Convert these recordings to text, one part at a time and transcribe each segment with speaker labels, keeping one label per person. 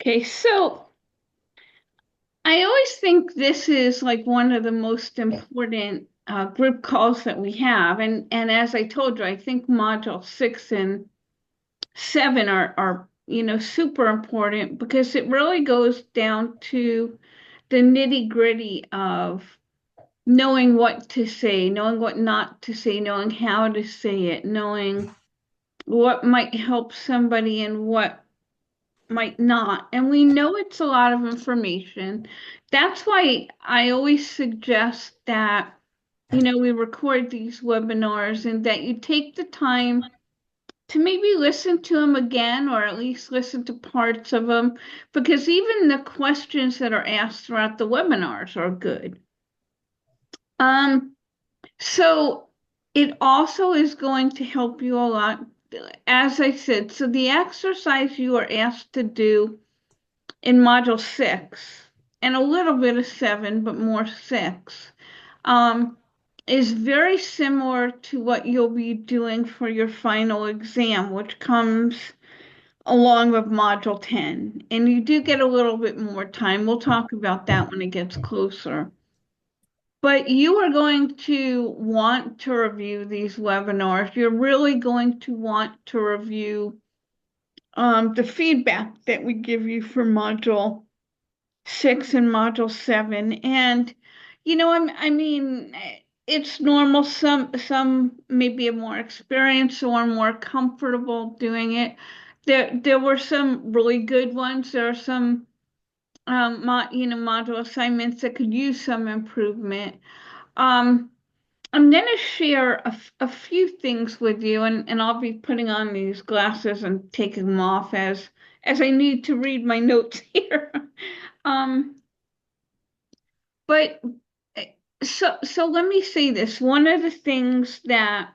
Speaker 1: Okay, so I always think this is like one of the most important group calls that we have. And as I told you, I think module 6 and 7 are super important because it really goes down to the nitty-gritty of knowing what to say, knowing what not to say, knowing how to say it, knowing what might help somebody and what might not. And we know it's a lot of information. That's why I always suggest that, we record these webinars and that you take the time to maybe listen to them again or at least listen to parts of them because even the questions that are asked throughout the webinars are good. Um, so it also is going to help you a lot. As I said, so the exercise you are asked to do in module 6 and a little bit of 7, but more 6, um, is very similar to what you'll be doing for your final exam, which comes along with module 10. And you do get a little bit more time. We'll talk about that when it gets closer. But you are going to want to review these webinars. You're really going to want to review the feedback that we give you for module 6 and module 7. And, I mean, it's normal. Some maybe are more experienced or more comfortable doing it. There were some really good ones. There are some, module assignments that could use some improvement. Um, I'm going to share a few things with you, and I'll be putting on these glasses and taking them off as I need to read my notes here. Um, but so let me say this. One of the things that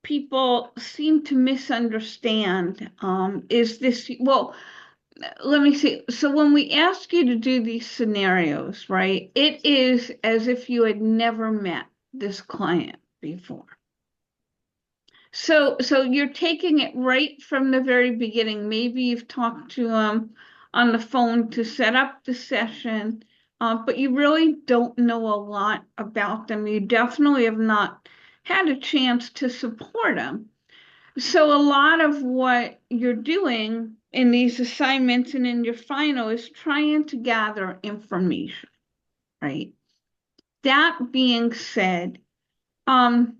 Speaker 1: people seem to misunderstand is this. Well, let me see. So when we ask you to do these scenarios, right, it is as if you had never met this client before. So you're taking it right from the very beginning. Maybe you've talked to them on the phone to set up the session, but you really don't know a lot about them. You definitely have not had a chance to support them. So a lot of what you're doing in these assignments and in your final is trying to gather information, right? That being said, um,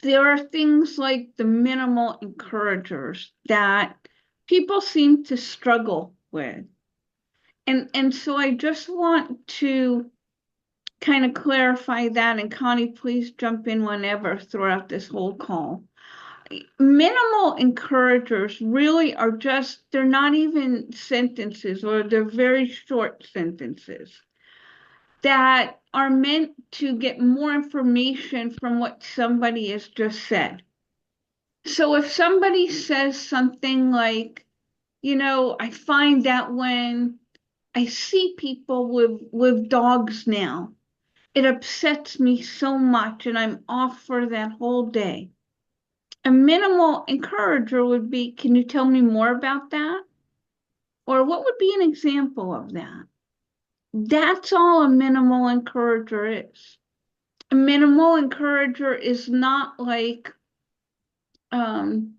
Speaker 1: there are things like the minimal encouragers that people seem to struggle with. And so I just want to kind of clarify that. And Connie, please jump in whenever throughout this whole call. Minimal encouragers really are just, they're not even sentences or they're very short sentences that are meant to get more information from what somebody has just said. So if somebody says something like, I find that when I see people with dogs now, it upsets me so much and I'm off for that whole day. A minimal encourager would be, can you tell me more about that? Or what would be an example of that? That's all a minimal encourager is. A minimal encourager is not like, um,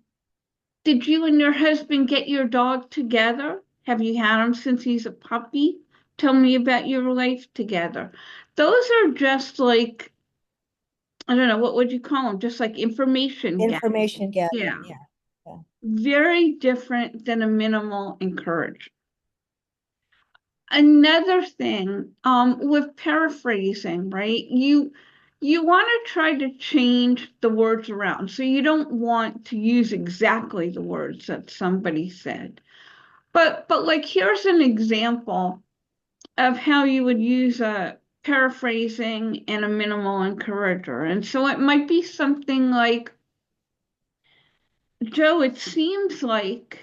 Speaker 1: did you and your husband get your dog together? Have you had him since he's a puppy? Tell me about your life together. Those are just like, I don't know, what would you call them? Just like information
Speaker 2: Information
Speaker 1: gathering.
Speaker 2: gathering,
Speaker 1: Yeah.
Speaker 2: yeah. Yeah.
Speaker 1: Very different than a minimal encourage. Another thing, with paraphrasing, right? You want to try to change the words around. So you don't want to use exactly the words that somebody said. But like here's an example of how you would use a paraphrasing and a minimal encourager. And so it might be something like, Joe, it seems like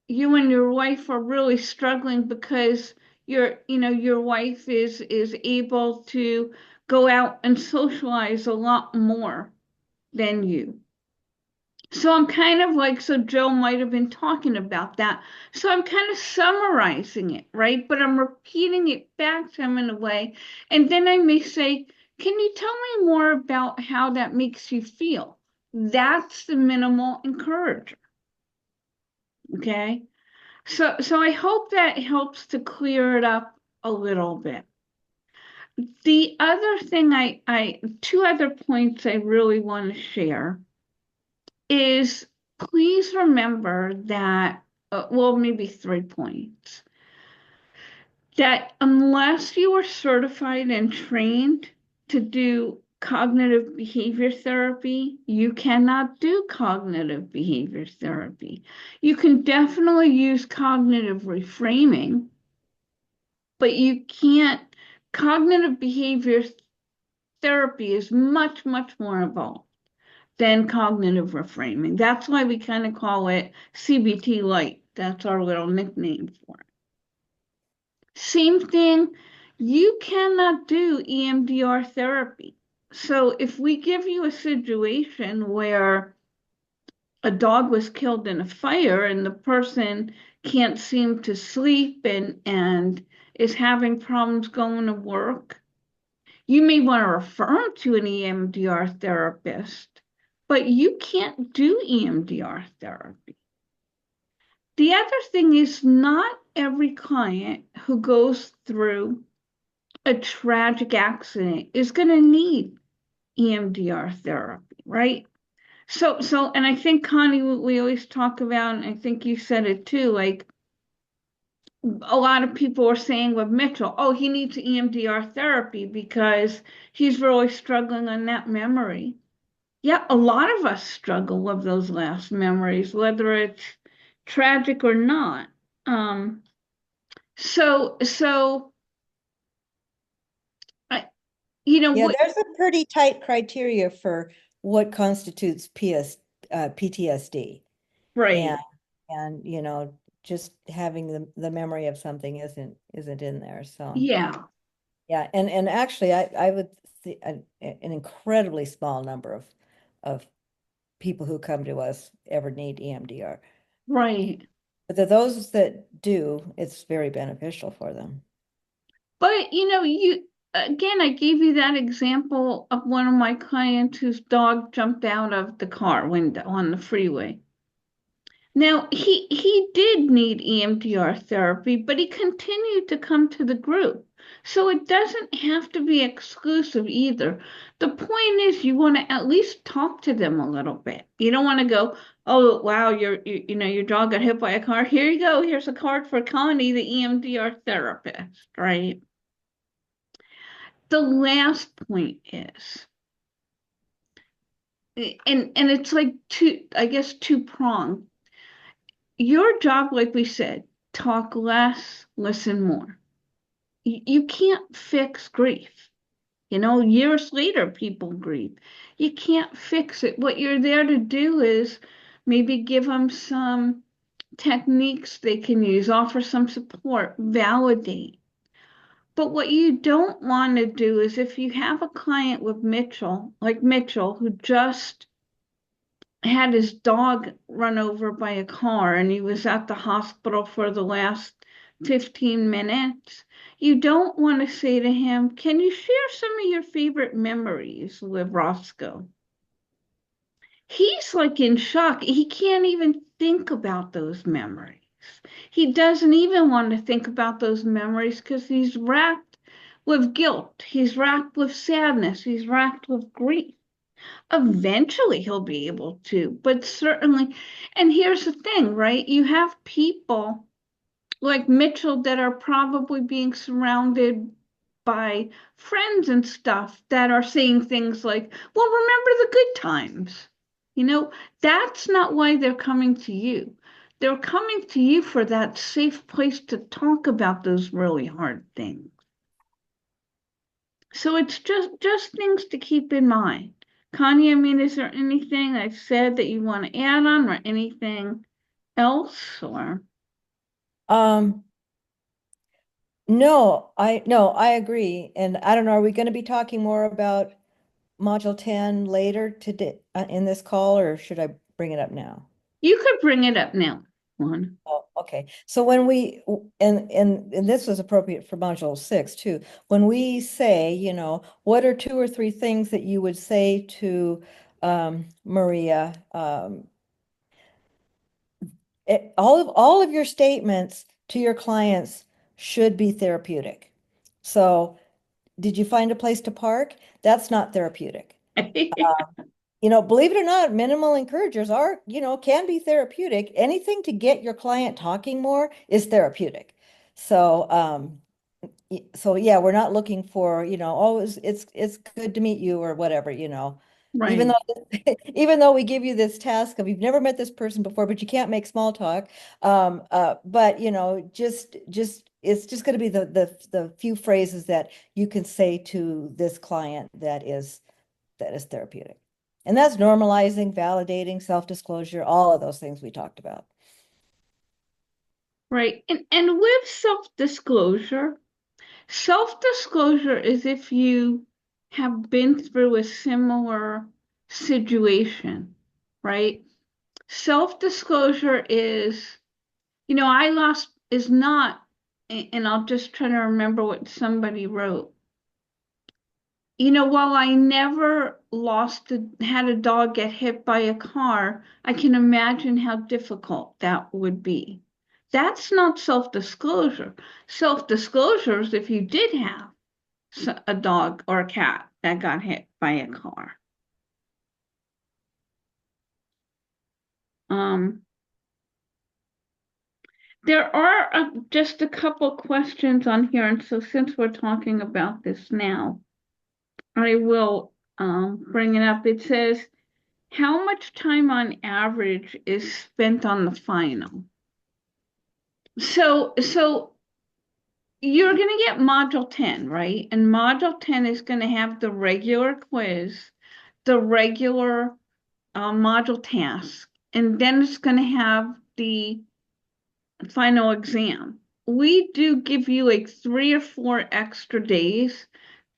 Speaker 1: you and your wife are really struggling because your wife is able to go out and socialize a lot more than you. So I'm kind of like, so Joe might have been talking about that. So I'm kind of summarizing it, right? But I'm repeating it back to him in a way. And then I may say, can you tell me more about how that makes you feel? That's the minimal encourager. Okay. So I hope that helps to clear it up a little bit. The other thing two other points I really want to share is please remember that, well, maybe 3 points, that unless you are certified and trained to do cognitive behavior therapy, you cannot do cognitive behavior therapy. You can definitely use cognitive reframing, but you can't. Cognitive behavior therapy is much, much more involved than cognitive reframing. That's why we kind of call it CBT light. That's our little nickname for it. Same thing, you cannot do EMDR therapy. So if we give you a situation where a dog was killed in a fire and the person can't seem to sleep and is having problems going to work, you may want to refer them to an EMDR therapist, but you can't do EMDR therapy. The other thing is, not every client who goes through a tragic accident is going to need EMDR therapy, right? And I think, Connie, we always talk about, and I think you said it too, like a lot of people are saying with Mitchell, oh, he needs EMDR therapy because he's really struggling on that memory. Yeah, a lot of us struggle with those last memories, whether it's tragic or not. Um, so I,
Speaker 2: Yeah,
Speaker 1: what,
Speaker 2: there's a pretty tight criteria for what constitutes PTSD. And
Speaker 1: right?
Speaker 2: just having the memory of something isn't in there. So
Speaker 1: Yeah,
Speaker 2: yeah, and actually I would see an incredibly small number of people who come to us ever need EMDR.
Speaker 1: right.
Speaker 2: But those that do, it's very beneficial for them.
Speaker 1: But you again, I gave you that example of one of my clients whose dog jumped out of the car window on the freeway. Now, he did need EMDR therapy, but he continued to come to the group. So it doesn't have to be exclusive either. The point is you want to at least talk to them a little bit. You don't want to go, oh, wow, your dog got hit by a car. Here you go. Here's a card for Connie, the EMDR therapist, right? The last point is, and it's like I guess, two-pronged. Your job, like we said, talk less, listen more. You can't fix grief. Years later, people grieve. You can't fix it. What you're there to do is maybe give them some techniques they can use, offer some support, validate. But what you don't want to do is, if you have a client with Mitchell, like Mitchell, who just had his dog run over by a car and he was at the hospital for the last 15 minutes. You don't want to say to him, can you share some of your favorite memories with Roscoe? He's like in shock. He can't even think about those memories. He doesn't even want to think about those memories because he's racked with guilt. He's racked with sadness. He's racked with grief. Eventually he'll be able to, but certainly, and here's the thing, right? You have people like Mitchell that are probably being surrounded by friends and stuff that are saying things like, well, remember the good times. That's not why they're coming to you. They're coming to you for that safe place to talk about those really hard things. So it's just things to keep in mind. Connie, I mean, is there anything I've said that you want to add on or anything else or
Speaker 2: Um, no, I agree. And I don't know, are we going to be talking more about Module 10 later today in this call, or should I bring it up now?
Speaker 1: You could bring it up now, Juan.
Speaker 2: Oh, okay. So when we and this was appropriate for module 6 too. When we say, what are 2 or 3 things that you would say to Maria? All of your statements to your clients should be therapeutic. So, did you find a place to park? That's not therapeutic. Believe it or not, minimal encouragers can be therapeutic. Anything to get your client talking more is therapeutic. So, so yeah, we're not looking for, oh, it's good to meet you or whatever. Even
Speaker 1: Right.
Speaker 2: though even though we give you this task of you've never met this person before, but you can't make small talk. But just it's just going to be the few phrases that you can say to this client that is therapeutic. And that's normalizing, validating, self-disclosure, all of those things we talked about.
Speaker 1: Right. And with self-disclosure is if you have been through a similar situation, right? Self-disclosure is, I lost is not, and I'll just try to remember what somebody wrote. While I never had a dog get hit by a car, I can imagine how difficult that would be. That's not self-disclosure. Self-disclosure is if you did have a dog or a cat that got hit by a car. Um, there are just a couple questions on here, and so since we're talking about this now, I will bring it up. It says, how much time on average is spent on the final? So you're going to get module 10, right? And module 10 is going to have the regular quiz, the regular module task, and then it's going to have the final exam. We do give you like 3 or 4 extra days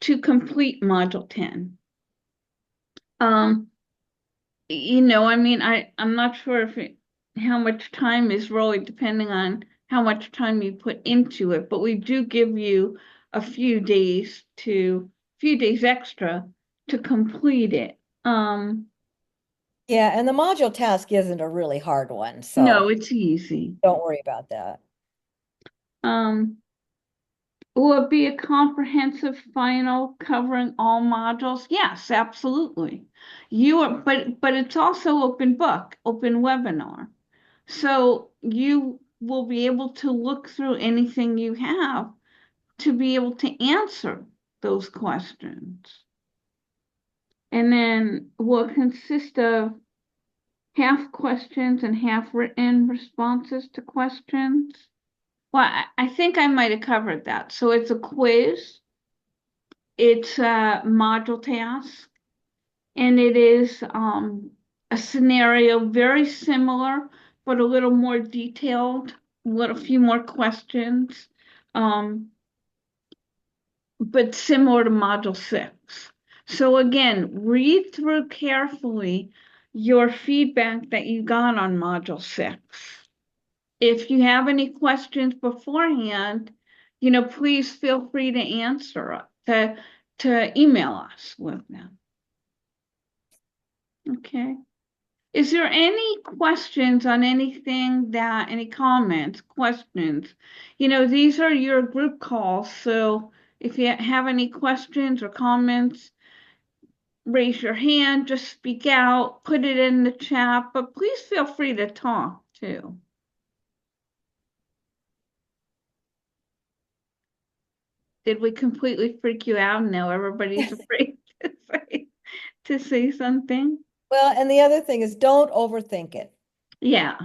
Speaker 1: to complete module 10. Um, I mean, I'm not sure how much time is really depending on how much time you put into it, but we do give you a few days extra to complete it.
Speaker 2: Yeah, and the module task isn't a really hard one,
Speaker 1: No,
Speaker 2: so
Speaker 1: it's easy.
Speaker 2: don't worry about that.
Speaker 1: Um, will it be a comprehensive final covering all modules? Yes, absolutely. But it's also open book, open webinar. So you will be able to look through anything you have to be able to answer those questions. And then will consist of half questions and half written responses to questions. Well, I think I might have covered that. So it's a quiz, it's a module task, and it is a scenario very similar, but a little more detailed, a few more questions, um, but similar to Module 6. So again, read through carefully your feedback that you got on Module 6. If you have any questions beforehand, please feel free to answer, to email us with them. Okay. Is there any questions on anything any comments, questions? These are your group calls, so if you have any questions or comments, raise your hand, just speak out, put it in the chat, but please feel free to talk too. Did we completely freak you out? Now everybody's afraid to say something.
Speaker 2: Well, and the other thing is don't overthink it.
Speaker 1: Yeah.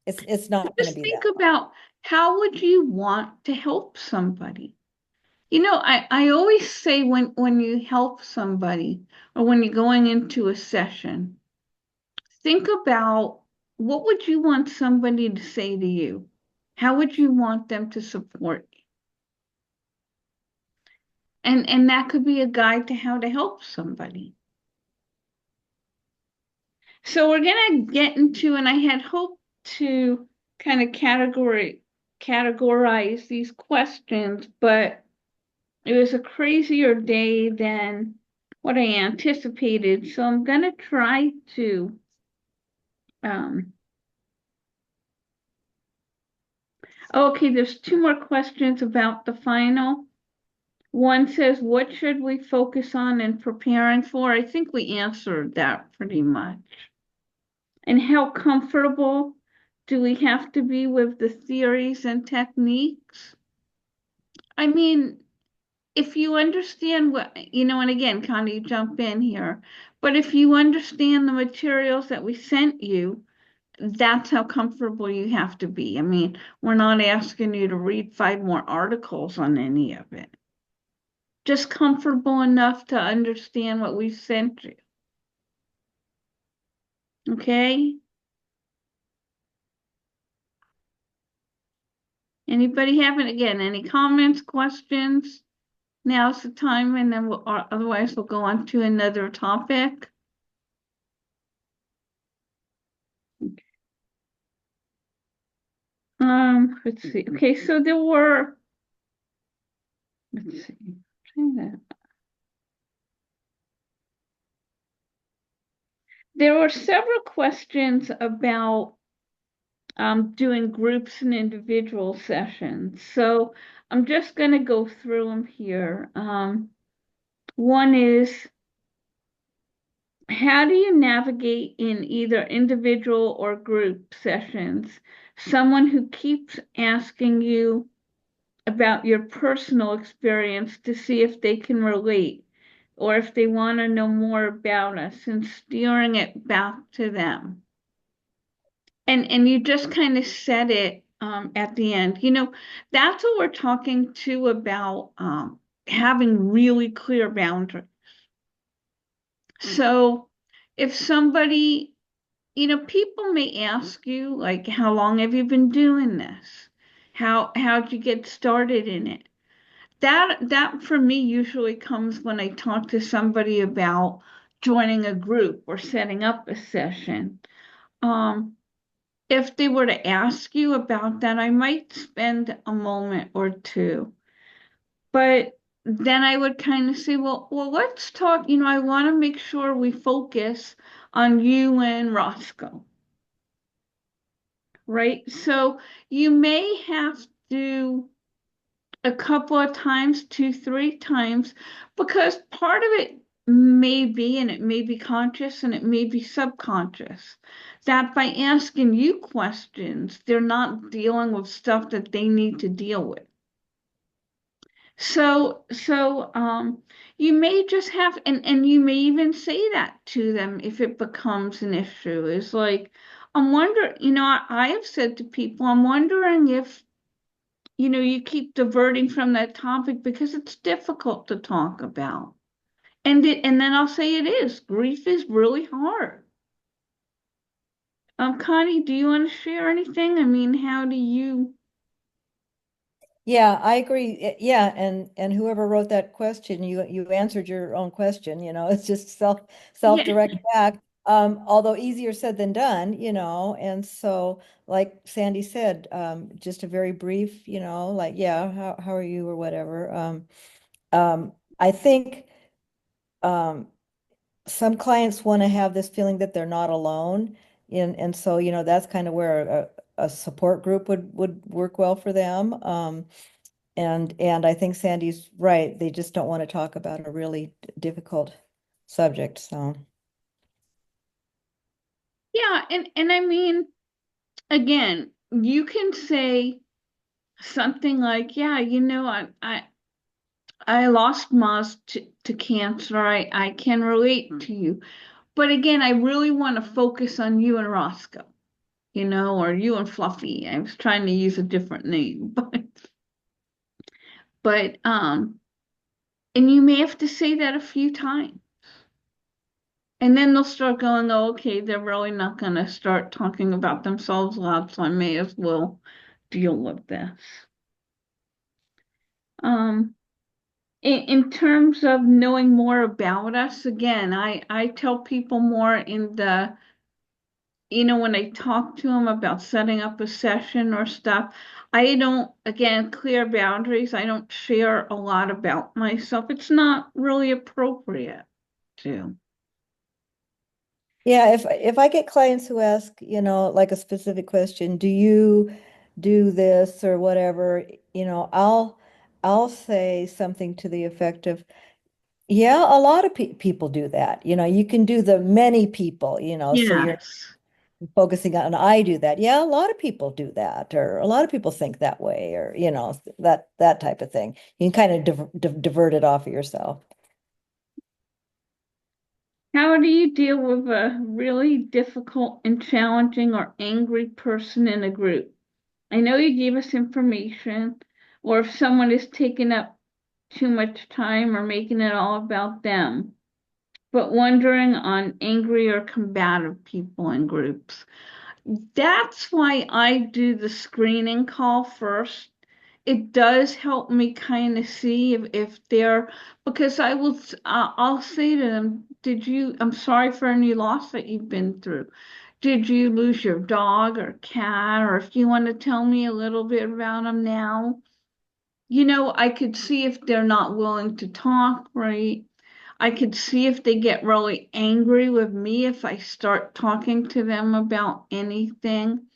Speaker 2: It's not going to
Speaker 1: Just
Speaker 2: be
Speaker 1: think
Speaker 2: that hard.
Speaker 1: about how would you want to help somebody? I always say when you help somebody or when you're going into a session, think about what would you want somebody to say to you? How would you want them to support you? And that could be a guide to how to help somebody. So we're gonna get into, and I had hoped to kind of categorize these questions, but it was a crazier day than what I anticipated. So I'm gonna try to um okay, there's two more questions about the final. One says, what should we focus on in preparing for? I think we answered that pretty much. And how comfortable do we have to be with the theories and techniques? I mean, if you understand what, and again, Connie, jump in here, but if you understand the materials that we sent you, that's how comfortable you have to be. I mean, we're not asking you to read five more articles on any of it. Just comfortable enough to understand what we sent you. Okay? Anybody having, again, any comments, questions? Now's the time, and then otherwise we'll go on to another topic. Let's see. Okay, so let's see. There were several questions about doing groups and individual sessions. So I'm just going to go through them here. One is, how do you navigate in either individual or group sessions someone who keeps asking you about your personal experience to see if they can relate or if they want to know more about us and steering it back to them? And you just kind of said it at the end. That's what we're talking to about having really clear boundaries. So if somebody, people may ask you, like, how long have you been doing this? How'd you get started in it? That for me usually comes when I talk to somebody about joining a group or setting up a session. Um, if they were to ask you about that, I might spend a moment or two. But then I would kind of say, well, let's talk. I want to make sure we focus on you and Roscoe, right? So you may have to a couple of times, two, three times, because part of it may be, and it may be conscious and it may be subconscious, that by asking you questions, they're not dealing with stuff that they need to deal with. So you may just have, and you may even say that to them if it becomes an issue. Is like, I'm wondering, I have said to people, I'm wondering if you keep diverting from that topic because it's difficult to talk about. And then I'll say it is. Grief is really hard. Connie, do you want to share anything? I mean, how do you?
Speaker 2: Yeah, I agree. Yeah, and whoever wrote that question, you answered your own question, it's just
Speaker 1: Yeah,
Speaker 2: self-direct back. Although easier said than done, and so like Sandy said, just a very brief, like, yeah, how are you or whatever. I think some clients want to have this feeling that they're not alone. And so, that's kind of where a support group would work well for them. And I think Sandy's right. They just don't want to talk about a really difficult subject. So
Speaker 1: yeah, and I mean, again, you can say something like, yeah, I lost Maz to cancer. I can relate to you. But again, I really want to focus on you and Roscoe, or you and Fluffy. I was trying to use a different name, but and you may have to say that a few times. And then they'll start going, oh, okay, they're really not going to start talking about themselves a lot, so I may as well deal with this. Um, in terms of knowing more about us, again, I tell people more in the when I talk to them about setting up a session or stuff, I don't, again, clear boundaries. I don't share a lot about myself. It's not really appropriate to.
Speaker 2: Yeah, if I get clients who ask, like a specific question, do you do this or whatever, I'll say something to the effect of, yeah, a lot of pe people do that. You can do the many people, so you're
Speaker 1: Yes.
Speaker 2: focusing on I do that. Yeah, a lot of people do that, or a lot of people think that way, or that type of thing. You can kind of divert it off of yourself.
Speaker 1: How do you deal with a really difficult and challenging or angry person in a group? I know you gave us information, or if someone is taking up too much time or making it all about them, but wondering on angry or combative people in groups. That's why I do the screening call first. It does help me kind of see if they're, because I'll say to them, I'm sorry for any loss that you've been through. Did you lose your dog or cat? Or if you want to tell me a little bit about them now, I could see if they're not willing to talk, right? I could see if they get really angry with me if I start talking to them about anything.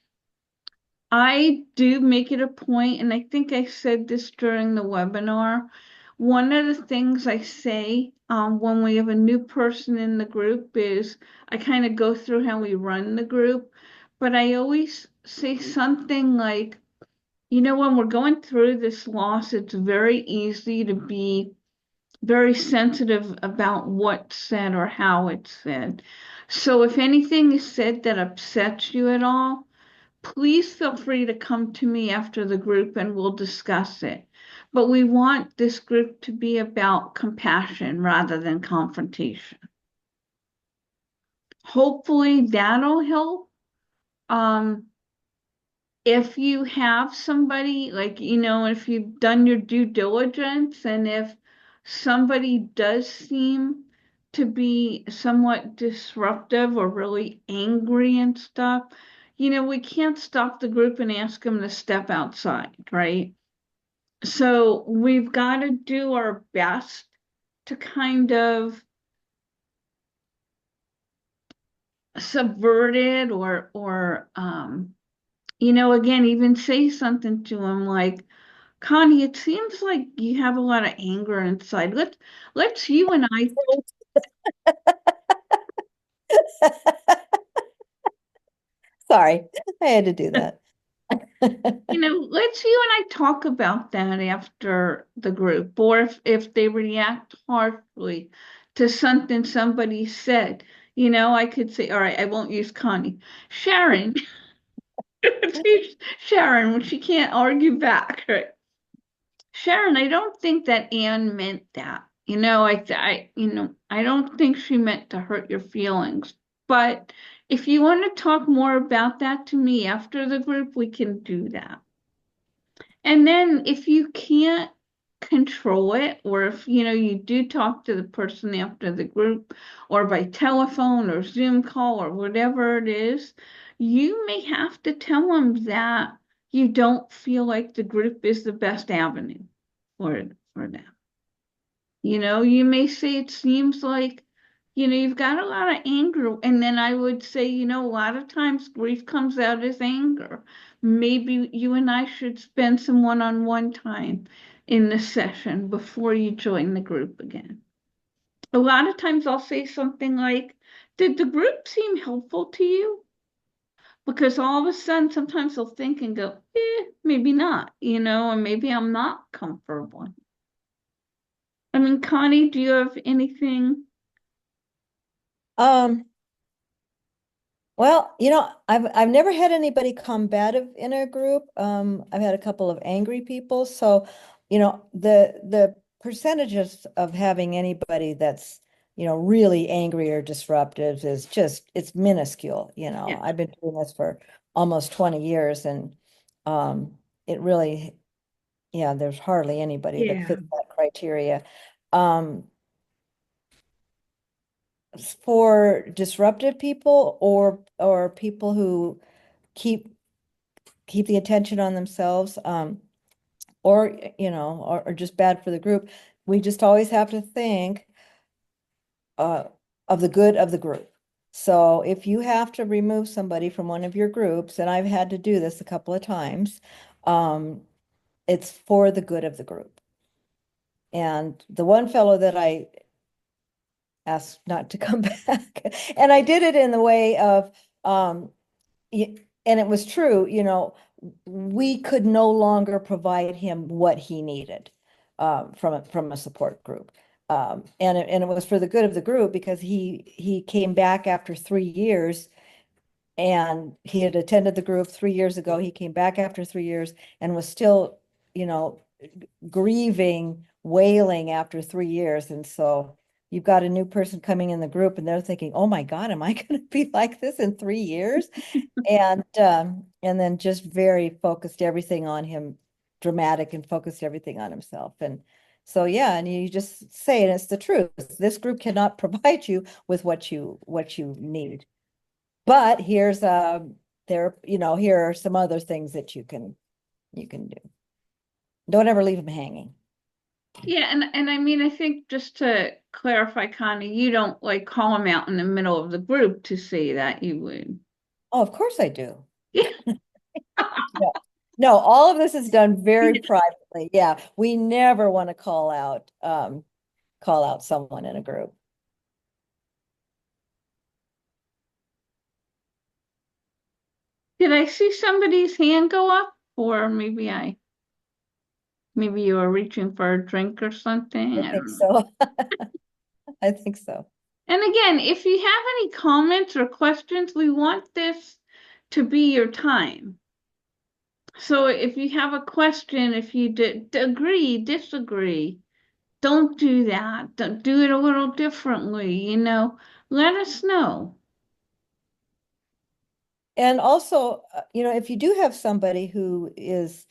Speaker 1: I do make it a point, and I think I said this during the webinar. One of the things I say when we have a new person in the group is I kind of go through how we run the group, but I always say something like, when we're going through this loss, it's very easy to be very sensitive about what's said or how it's said. So if anything is said that upsets you at all, please feel free to come to me after the group and we'll discuss it. But we want this group to be about compassion rather than confrontation. Hopefully that'll help. Um, if you have somebody, like, if you've done your due diligence and if somebody does seem to be somewhat disruptive or really angry and stuff, we can't stop the group and ask them to step outside, right? So we've got to do our best to kind of subvert it or again, even say something to them like, Connie, it seems like you have a lot of anger inside. Let's you and I,
Speaker 2: Sorry, I had to do that.
Speaker 1: let's you and I talk about that after the group, or if they react harshly to something somebody said, I could say, all right, I won't use Connie. Sharon, Sharon, when she can't argue back, right? Sharon, I don't think that Anne meant that. I don't think she meant to hurt your feelings. But if you want to talk more about that to me after the group, we can do that. And then if you can't control it, or if you do talk to the person after the group, or by telephone or Zoom call or whatever it is, you may have to tell them that you don't feel like the group is the best avenue for them. You may say it seems like, you've got a lot of anger. And then I would say, a lot of times grief comes out as anger. Maybe you and I should spend some one-on-one time in the session before you join the group again. A lot of times I'll say something like, did the group seem helpful to you? Because all of a sudden, sometimes they'll think and go, maybe not, and maybe I'm not comfortable. I mean, Connie, do you have anything?
Speaker 2: Um, well, I've never had anybody combative in a group. I've had a couple of angry people. So, the percentages of having anybody that's, really angry or disruptive is just it's minuscule.
Speaker 1: Yeah.
Speaker 2: I've been doing this for almost 20 years and it really, yeah, there's hardly anybody that
Speaker 1: Yeah.
Speaker 2: fits that criteria. Um, for disruptive people or people who keep keep the attention on themselves, or or just bad for the group. We just always have to think uh, of the good of the group. So if you have to remove somebody from one of your groups, and I've had to do this a couple of times, it's for the good of the group. And the one fellow that I asked not to come back, and I did it in the way of, um, and it was true, we could no longer provide him what he needed from a support group. And it was for the good of the group because he came back after 3 years, and he had attended the group 3 years ago. He came back after 3 years and was still, you know, grieving, wailing after 3 years. And so you've got a new person coming in the group and they're thinking, oh my God, am I going to be like this in 3 years? And then just very focused everything on him, dramatic, and focused everything on himself. And so yeah, and you just say, and it's the truth. This group cannot provide you with what you need. But here's here are some other things that you can do. Don't ever leave them hanging.
Speaker 1: Yeah, and I mean, I think just to clarify, Connie, you don't like call them out in the middle of the group to say that you would.
Speaker 2: Oh, of course I do.
Speaker 1: Yeah.
Speaker 2: No, no, all of this is done very privately. Yeah, we never want to call out someone in a group.
Speaker 1: Did I see somebody's hand go up? Or maybe you were reaching for a drink or something.
Speaker 2: I
Speaker 1: I
Speaker 2: think
Speaker 1: don't know.
Speaker 2: so. I think so.
Speaker 1: And again, if you have any comments or questions, we want this to be your time. So if you have a question, if you agree, disagree, don't do that. Don't do it a little differently. Let us know.
Speaker 2: And also, if you do have somebody who is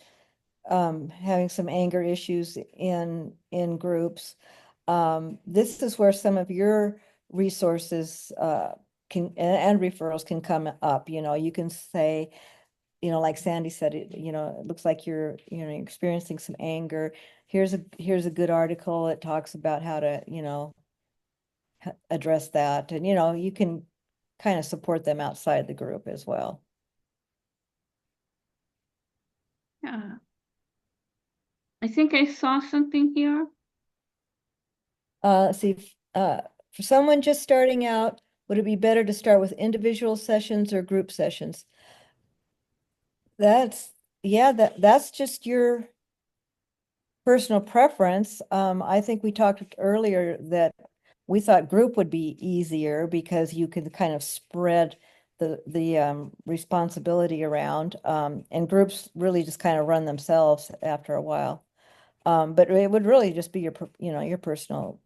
Speaker 2: having some anger issues in groups, this is where some of your resources can and referrals can come up. You can say, like Sandy said, it looks like you're experiencing some anger. Here's a good article. It talks about how to, address that. And, you can kind of support them outside the group as well.
Speaker 1: Yeah. I think I saw something here.
Speaker 2: Let's see, for someone just starting out, would it be better to start with individual sessions or group sessions? That's, yeah, that's just your personal preference. I think we talked earlier that we thought group would be easier because you could kind of spread the responsibility around, and groups really just kind of run themselves after a while. But it would really just be your personal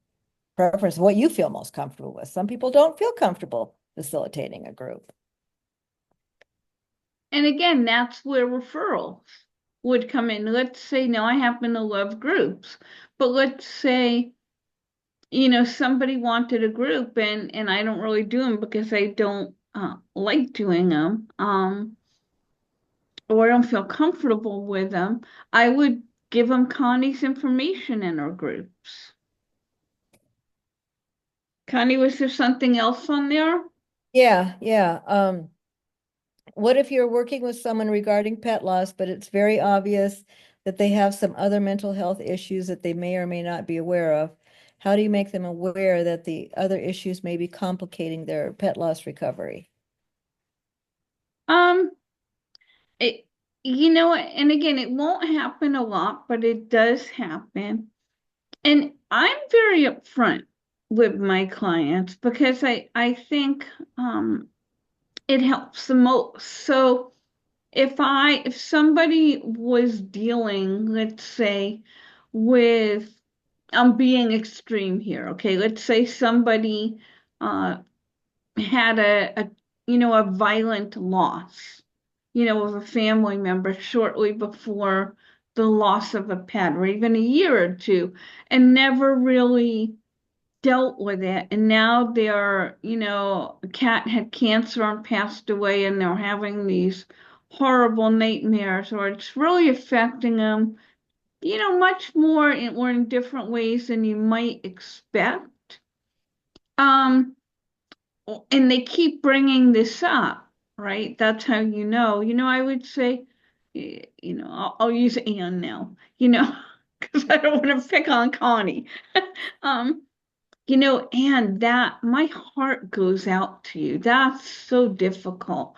Speaker 2: preference, what you feel most comfortable with. Some people don't feel comfortable facilitating a group.
Speaker 1: And again, that's where referrals would come in. Let's say now I happen to love groups, but let's say, somebody wanted a group and I don't really do them because I don't like doing them, or I don't feel comfortable with them. I would give them Connie's information in our groups. Connie, was there something else on there?
Speaker 2: Yeah, yeah. What if you're working with someone regarding pet loss, but it's very obvious that they have some other mental health issues that they may or may not be aware of? How do you make them aware that the other issues may be complicating their pet loss recovery?
Speaker 1: Um, it, and again, it won't happen a lot, but it does happen. And I'm very upfront with my clients because I think it helps the most. So if somebody was dealing, let's say, with I'm being extreme here, okay? Let's say somebody uh had a violent loss, of a family member shortly before the loss of a pet, or even a year or two, and never really dealt with it, and now they're, a cat had cancer and passed away, and they're having these horrible nightmares, or it's really affecting them, much more or in different ways than you might expect. Um, and they keep bringing this up, right? That's how you know. I would say, I'll use Anne now, because I don't want to pick on Connie. Um, Anne, that my heart goes out to you. That's so difficult.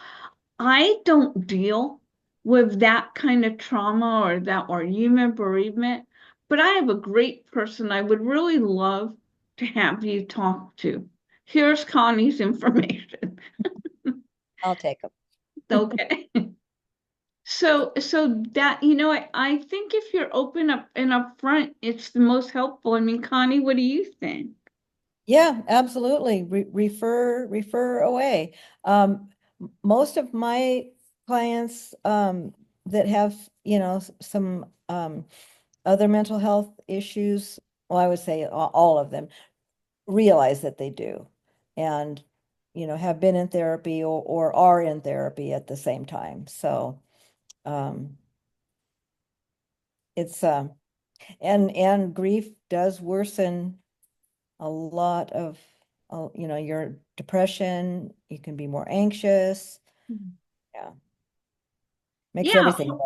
Speaker 1: I don't deal with that kind of trauma or that or human bereavement, but I have a great person I would really love to have you talk to. Here's Connie's information.
Speaker 2: I'll take them.
Speaker 1: Okay. So that, I think if you're open up and upfront, it's the most helpful. I mean, Connie, what do you think?
Speaker 2: Yeah, absolutely. Refer away. Most of my clients that have, some other mental health issues, well, I would say all of them realize that they do, and have been in therapy or are in therapy at the same time. So um, it's and grief does worsen a lot of, your depression. You can be more anxious. Yeah, makes
Speaker 1: Yeah,
Speaker 2: everything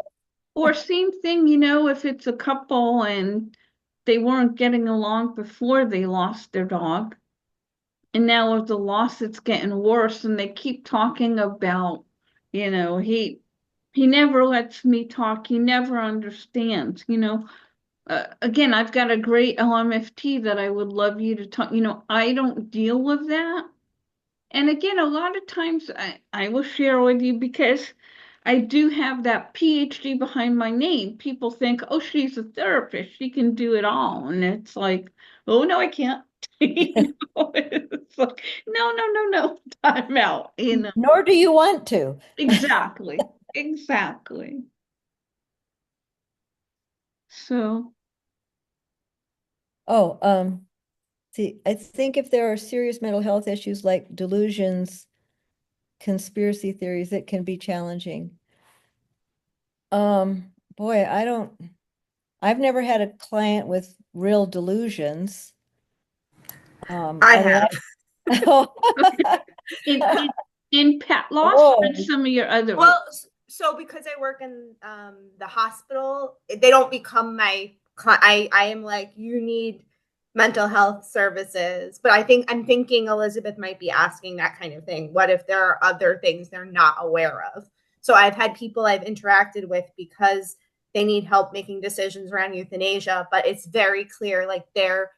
Speaker 1: or same thing, if it's a couple and they weren't getting along before they lost their dog, and now with the loss, it's getting worse, and they keep talking about, he never lets me talk, he never understands, again, I've got a great LMFT that I would love you to talk, I don't deal with that. And again, a lot of times I will share with you because I do have that PhD behind my name. People think, oh, she's a therapist. She can do it all. And it's like, oh, no, I can't. It's like, no, no, no, no, time out.
Speaker 2: nor do you want to.
Speaker 1: Exactly. Exactly. So,
Speaker 2: Oh, see, I think if there are serious mental health issues like delusions, conspiracy theories, it can be challenging. Boy, I've never had a client with real delusions.
Speaker 3: I
Speaker 2: Unless,
Speaker 3: have.
Speaker 2: oh,
Speaker 1: in, in, in pet loss or in
Speaker 2: oh,
Speaker 1: some of your other roles?
Speaker 3: Well, so because I work in the hospital, they don't become my I am like, you need mental health services. But I'm thinking Elizabeth might be asking that kind of thing. What if there are other things they're not aware of? So I've had people I've interacted with because they need help making decisions around euthanasia, but it's very clear like they're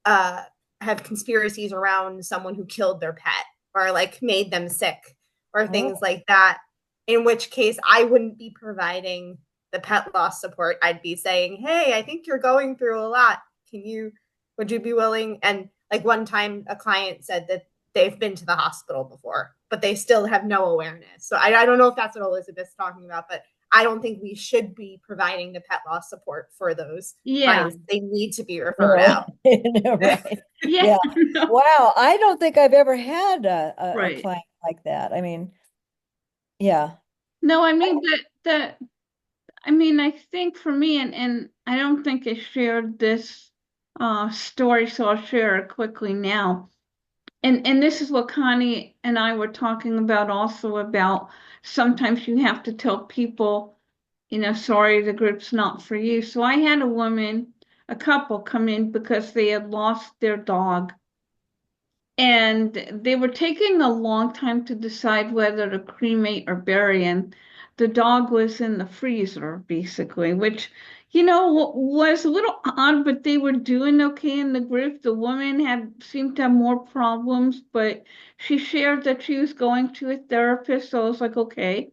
Speaker 3: uh have conspiracies around someone who killed their pet or like made them sick or things
Speaker 2: oh,
Speaker 3: like that, in which case I wouldn't be providing the pet loss support. I'd be saying, hey, I think you're going through a lot. Would you be willing? And like one time a client said that they've been to the hospital before, but they still have no awareness. So I don't know if that's what Elizabeth's talking about, but I don't think we should be providing the pet loss support for those
Speaker 1: Yeah.
Speaker 3: clients. They need to be referred
Speaker 2: no,
Speaker 3: out.
Speaker 2: no, right.
Speaker 1: Yeah.
Speaker 2: Yeah.
Speaker 1: No.
Speaker 2: Wow. I don't think I've ever had a
Speaker 1: Right.
Speaker 2: client like that. I mean, yeah.
Speaker 1: No, I mean I think for me, and I don't think I shared this story, so I'll share it quickly now. And this is what Connie and I were talking about also about sometimes you have to tell people, sorry, the group's not for you. So I had a couple come in because they had lost their dog, and they were taking a long time to decide whether to cremate or bury. And the dog was in the freezer, basically, which, was a little odd, but they were doing okay in the group. The woman had seemed to have more problems, but she shared that she was going to a therapist. So I was like, okay.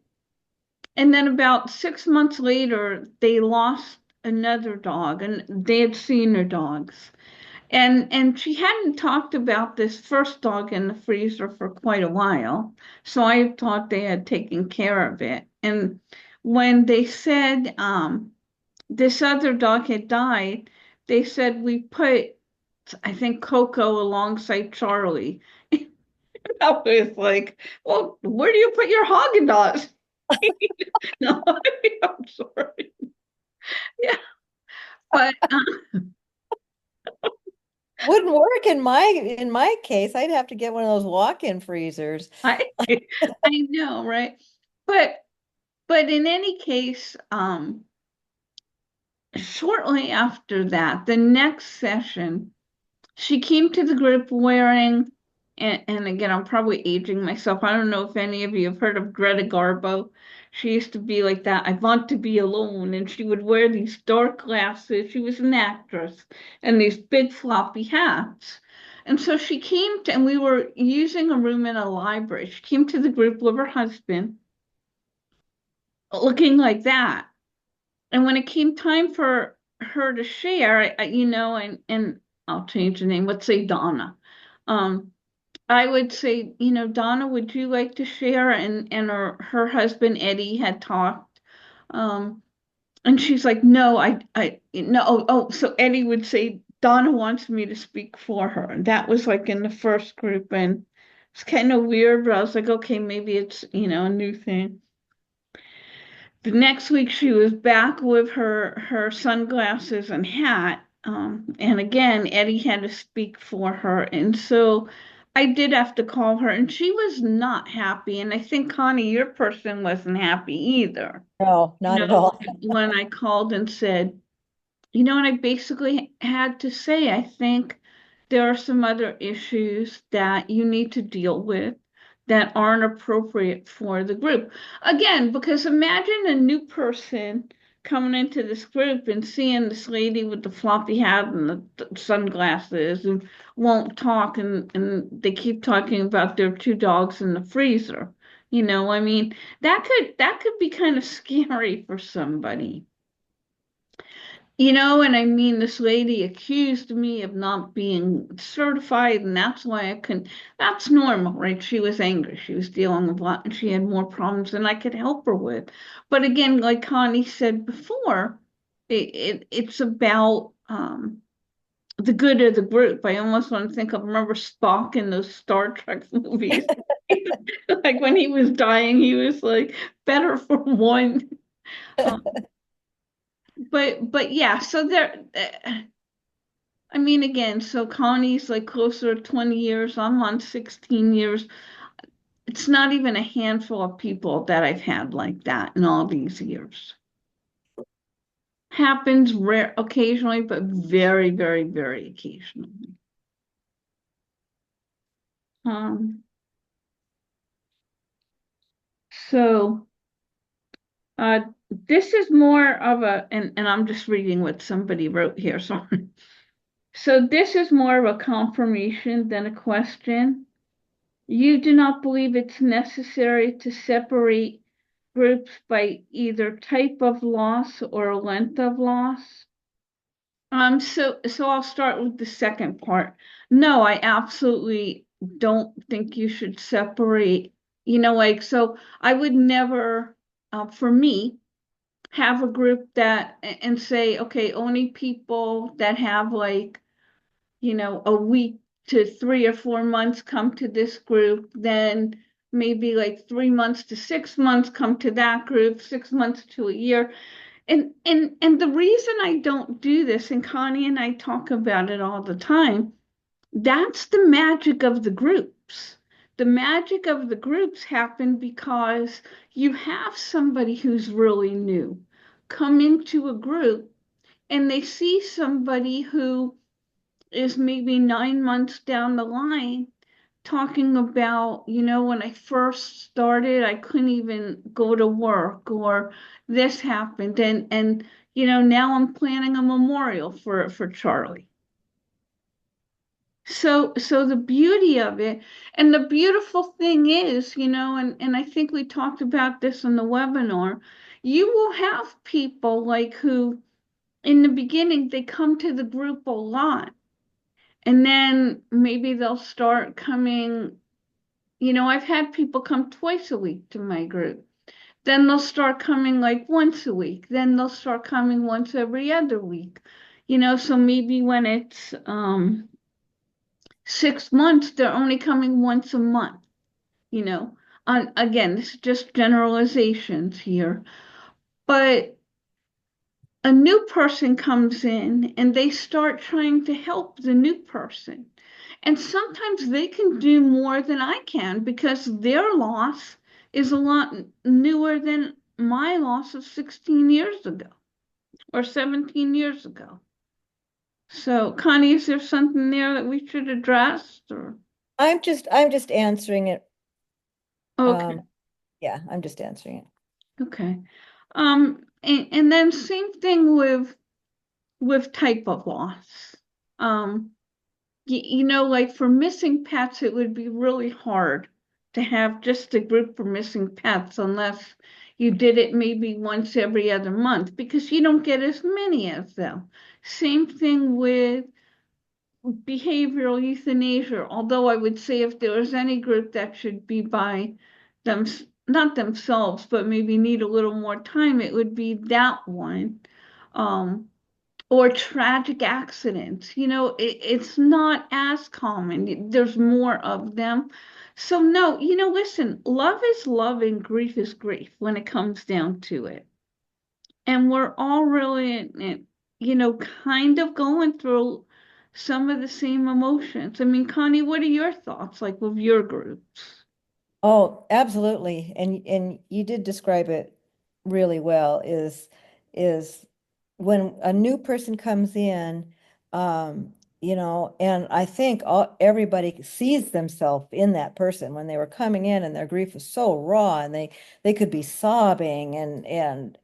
Speaker 1: And then about 6 months later, they lost another dog, and they had seen their dogs. And she hadn't talked about this first dog in the freezer for quite a while, so I thought they had taken care of it. And when they said this other dog had died, they said we put I think Coco alongside Charlie. I was like, well, where do you put your Haagen-Dazs? No, I'm sorry. Yeah, but
Speaker 2: Wouldn't work in my case. I'd have to get one of those walk-in freezers.
Speaker 1: I I know, right? But but in any case, shortly after that, the next session, she came to the group wearing, and again, I'm probably aging myself. I don't know if any of you have heard of Greta Garbo. She used to be like that. I want to be alone. And she would wear these dark glasses. She was an actress and these big floppy hats. And so she came to, and we were using a room in a library. She came to the group with her husband looking like that. And when it came time for her to share, and I'll change the name, let's say Donna. Um, I would say, Donna, would you like to share? And her husband Eddie had talked. Um, and she's like, no, no, so Eddie would say, Donna wants me to speak for her. And that was like in the first group, and it's kind of weird, but I was like, okay, maybe it's, a new thing. The next week she was back with her sunglasses and hat. And again, Eddie had to speak for her. And so I did have to call her, and she was not happy. And I think, Connie, your person wasn't happy either.
Speaker 2: No, not at all.
Speaker 1: When I called and said, and I basically had to say, I think there are some other issues that you need to deal with that aren't appropriate for the group. Again, because imagine a new person coming into this group and seeing this lady with the floppy hat and the sunglasses and won't talk, and they keep talking about their two dogs in the freezer. I mean, that could be kind of scary for somebody. And I mean, this lady accused me of not being certified, and that's why I couldn't. That's normal, right? She was angry. She was dealing with a lot, and she had more problems than I could help her with. But again, like Connie said before, it's about the good of the group. I almost want to think of, remember Spock in those Star Trek movies? Like when he was dying, he was like, better for one. Um, but yeah, so there. I mean, again, so Connie's like closer to 20 years. I'm on 16 years. It's not even a handful of people that I've had like that in all these years. Happens rare occasionally, but very, very, very occasionally. Um, so this is more of and I'm just reading what somebody wrote here, sorry. So this is more of a confirmation than a question. You do not believe it's necessary to separate groups by either type of loss or length of loss? So I'll start with the second part. No, I absolutely don't think you should separate, like, so I would never, for me, have a group that and say, okay, only people that have like, a week to 3 or 4 months come to this group, then maybe like 3 months to 6 months come to that group, 6 months to a year. And the reason I don't do this, and Connie and I talk about it all the time, that's the magic of the groups. The magic of the groups happen because you have somebody who's really new come into a group, and they see somebody who is maybe 9 months down the line talking about, when I first started, I couldn't even go to work, or this happened, and now I'm planning a memorial for Charlie. So the beauty of it, and the beautiful thing is, and I think we talked about this in the webinar, you will have people like who in the beginning they come to the group a lot, and then maybe they'll start coming. I've had people come twice a week to my group. Then they'll start coming like once a week. Then they'll start coming once every other week. So maybe when it's 6 months, they're only coming once a month, you know. Again, this is just generalizations here, but a new person comes in and they start trying to help the new person. And sometimes they can do more than I can because their loss is a lot newer than my loss of 16 years ago or 17 years ago. So, Connie, is there something there that we should address or
Speaker 2: I'm just answering it.
Speaker 1: okay,
Speaker 2: Um, yeah, I'm just answering it.
Speaker 1: okay. And then same thing with type of loss. Um, like for missing pets, it would be really hard to have just a group for missing pets unless you did it maybe once every other month because you don't get as many of them. Same thing with behavioral euthanasia, although I would say if there was any group that should be by them, not themselves, but maybe need a little more time, it would be that one. Um, or tragic accidents. It's not as common. There's more of them. So, no, listen, love is love and grief is grief when it comes down to it. And we're all really, kind of going through some of the same emotions. I mean, Connie, what are your thoughts like with your groups?
Speaker 2: Oh, absolutely. And you did describe it really well, is when a new person comes in, and I think everybody sees themselves in that person when they were coming in and their grief was so raw and they could be sobbing and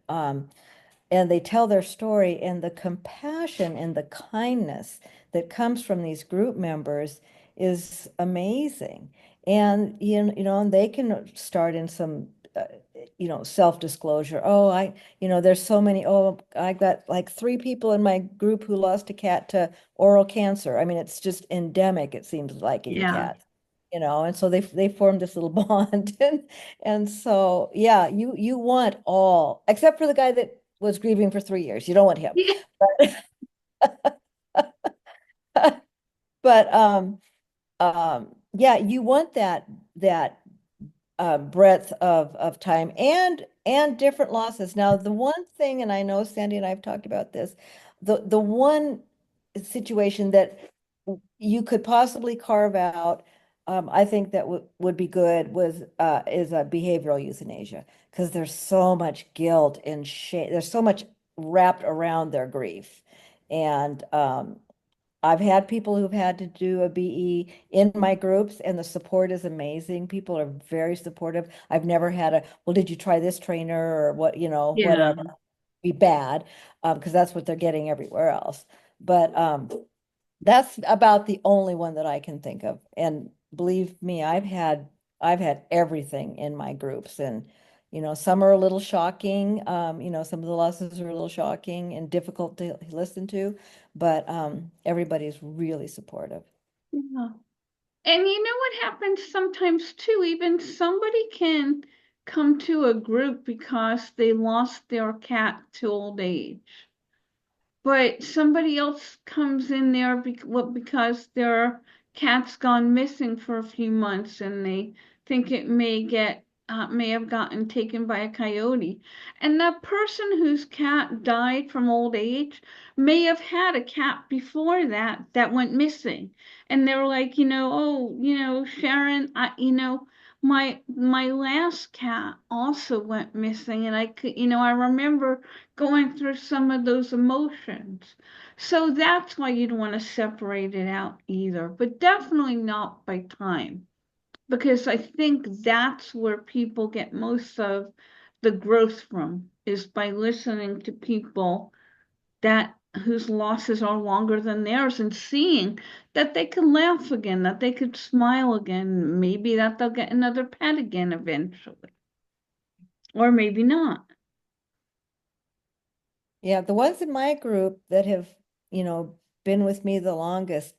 Speaker 2: they tell their story, and the compassion and the kindness that comes from these group members is amazing. And and they can start in some self-disclosure. Oh, there's so many. Oh, I got like 3 people in my group who lost a cat to oral cancer. I mean, it's just endemic, it seems like, in
Speaker 1: Yeah.
Speaker 2: cats. And so they formed this little bond. And so, yeah, you want all, except for the guy that was grieving for 3 years. You don't want him. But yeah, you want that breadth of time and different losses. Now, the one thing, and I know Sandy and I have talked about this, the one situation that you could possibly carve out, I think that would be good was is a behavioral euthanasia, because there's so much guilt and shame. There's so much wrapped around their grief, and I've had people who've had to do a BE in my groups, and the support is amazing. People are very supportive. I've never had well, did you try this trainer or
Speaker 1: Yeah.
Speaker 2: whatever, be bad, because that's what they're getting everywhere else. But that's about the only one that I can think of. And believe me, I've had everything in my groups, and some are a little shocking. Some of the losses are a little shocking and difficult to listen to, but everybody's really supportive.
Speaker 1: Yeah. And you know what happens sometimes too? Even somebody can come to a group because they lost their cat to old age. But somebody else comes in there because their cat's gone missing for a few months and they think it may have gotten taken by a coyote. And that person whose cat died from old age may have had a cat before that went missing. And they were like, oh, Sharon, my last cat also went missing and I remember going through some of those emotions. So that's why you'd want to separate it out either, but definitely not by time, because I think that's where people get most of the growth from is by listening to people that whose losses are longer than theirs and seeing that they can laugh again, that they could smile again, maybe that they'll get another pet again eventually, or maybe not.
Speaker 2: Yeah, the ones in my group that have, been with me the longest,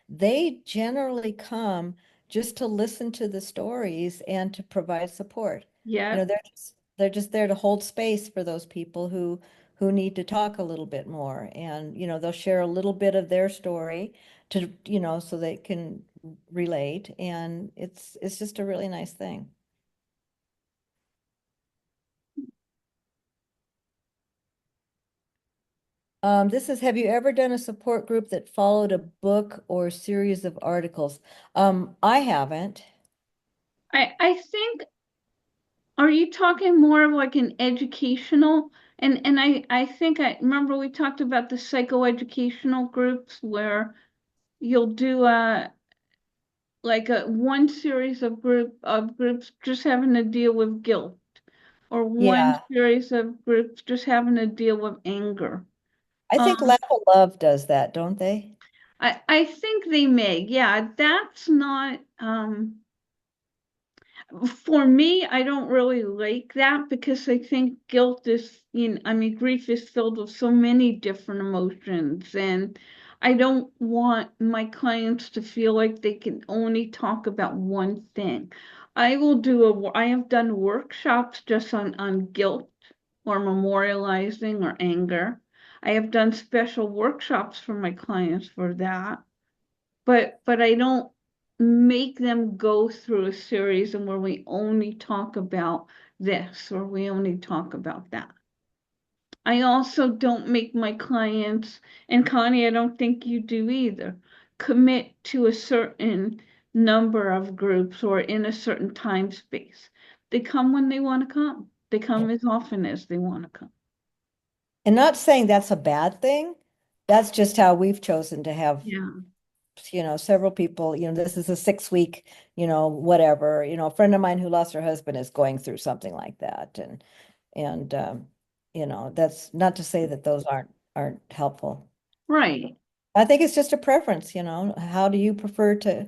Speaker 2: they generally come just to listen to the stories and to provide support.
Speaker 1: Yeah.
Speaker 2: They're just there to hold space for those people who need to talk a little bit more. And, they'll share a little bit of their story to, so they can relate. And it's just a really nice thing. This is, have you ever done a support group that followed a book or series of articles? I haven't.
Speaker 1: I think, are you talking more of like an educational? And I think I remember we talked about the psychoeducational groups where you'll do like a one series of groups just having to deal with guilt, or one
Speaker 2: Yeah,
Speaker 1: series of groups just having to deal with anger.
Speaker 2: I think
Speaker 1: Um,
Speaker 2: Laugh Love does that, don't they?
Speaker 1: I think they may, yeah, that's not for me, I don't really like that because I think guilt is, I mean, grief is filled with so many different emotions, and I don't want my clients to feel like they can only talk about one thing. I have done workshops just on guilt or memorializing or anger. I have done special workshops for my clients for that, but I don't make them go through a series and where we only talk about this or we only talk about that. I also don't make my clients, and Connie, I don't think you do either, commit to a certain number of groups or in a certain time space. They come when they want to come. They
Speaker 2: Yeah.
Speaker 1: come as often as they want to come.
Speaker 2: And not saying that's a bad thing. That's just how we've chosen to have,
Speaker 1: Yeah.
Speaker 2: several people, this is a 6 week, whatever, a friend of mine who lost her husband is going through something like that. And that's not to say that those aren't helpful.
Speaker 1: Right.
Speaker 2: I think it's just a preference, how do you prefer to,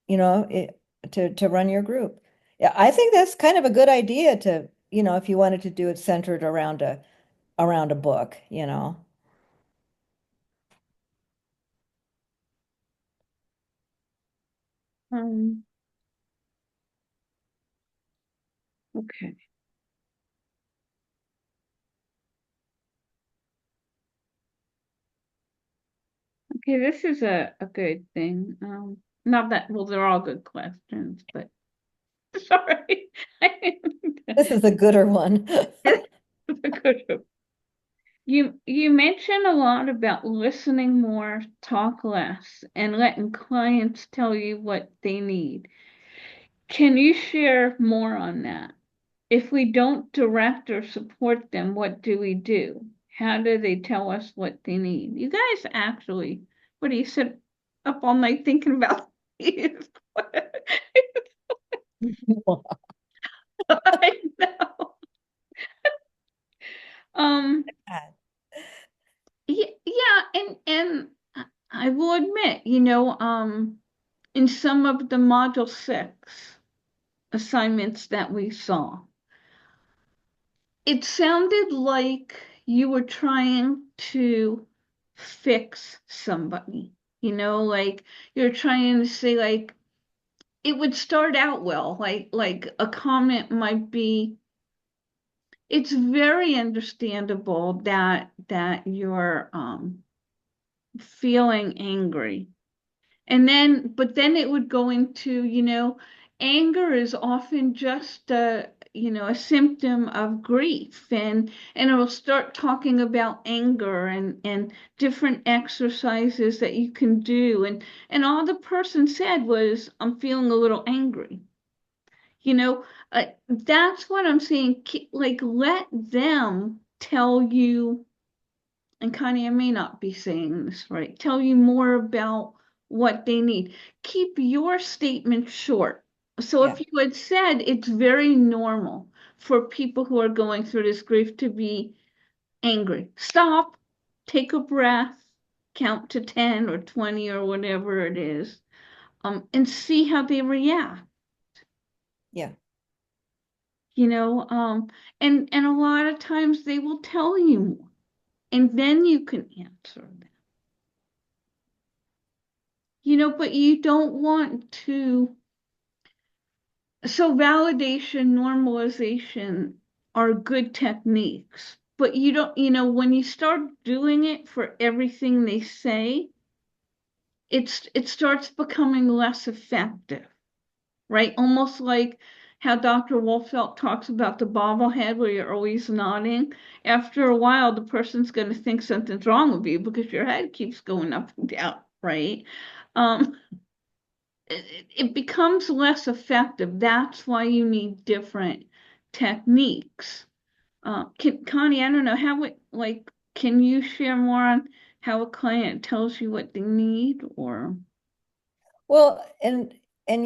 Speaker 2: to run your group? Yeah, I think that's kind of a good idea to, if you wanted to do it centered around a book,
Speaker 1: Um, okay. Okay, this is a good thing. Not that, well, they're all good questions, but sorry.
Speaker 2: This is a gooder one.
Speaker 1: It's a good one. You mentioned a lot about listening more, talk less, and letting clients tell you what they need. Can you share more on that? If we don't direct or support them, what do we do? How do they tell us what they need? You guys actually, what do you sit up all night thinking about these? I know. Um, yeah, and I will admit, in some of the module 6 assignments that we saw, it sounded like you were trying to fix somebody, like you're trying to say like it would start out well, like a comment might be, it's very understandable that you're feeling angry. And then, but then it would go into, anger is often just a symptom of grief, and it will start talking about anger and different exercises that you can do, and all the person said was, I'm feeling a little angry. You know, that's what I'm saying. Like, let them tell you, and Connie, I may not be saying this right, tell you more about what they need. Keep your statement short. So
Speaker 2: Yeah,
Speaker 1: if you had said it's very normal for people who are going through this grief to be angry, stop, take a breath, count to 10 or 20 or whatever it is, and see how they react.
Speaker 2: yeah,
Speaker 1: You know, and a lot of times they will tell you more, and then you can answer them. But you don't want to. So validation, normalization are good techniques, but you don't, when you start doing it for everything they say, it starts becoming less effective, right? Almost like how Dr. Wolfelt talks about the bobblehead where you're always nodding. After a while, the person's going to think something's wrong with you because your head keeps going up and down, right? Um, it becomes less effective. That's why you need different techniques. Connie, I don't know how it, like, can you share more on how a client tells you what they need or?
Speaker 2: Well, and when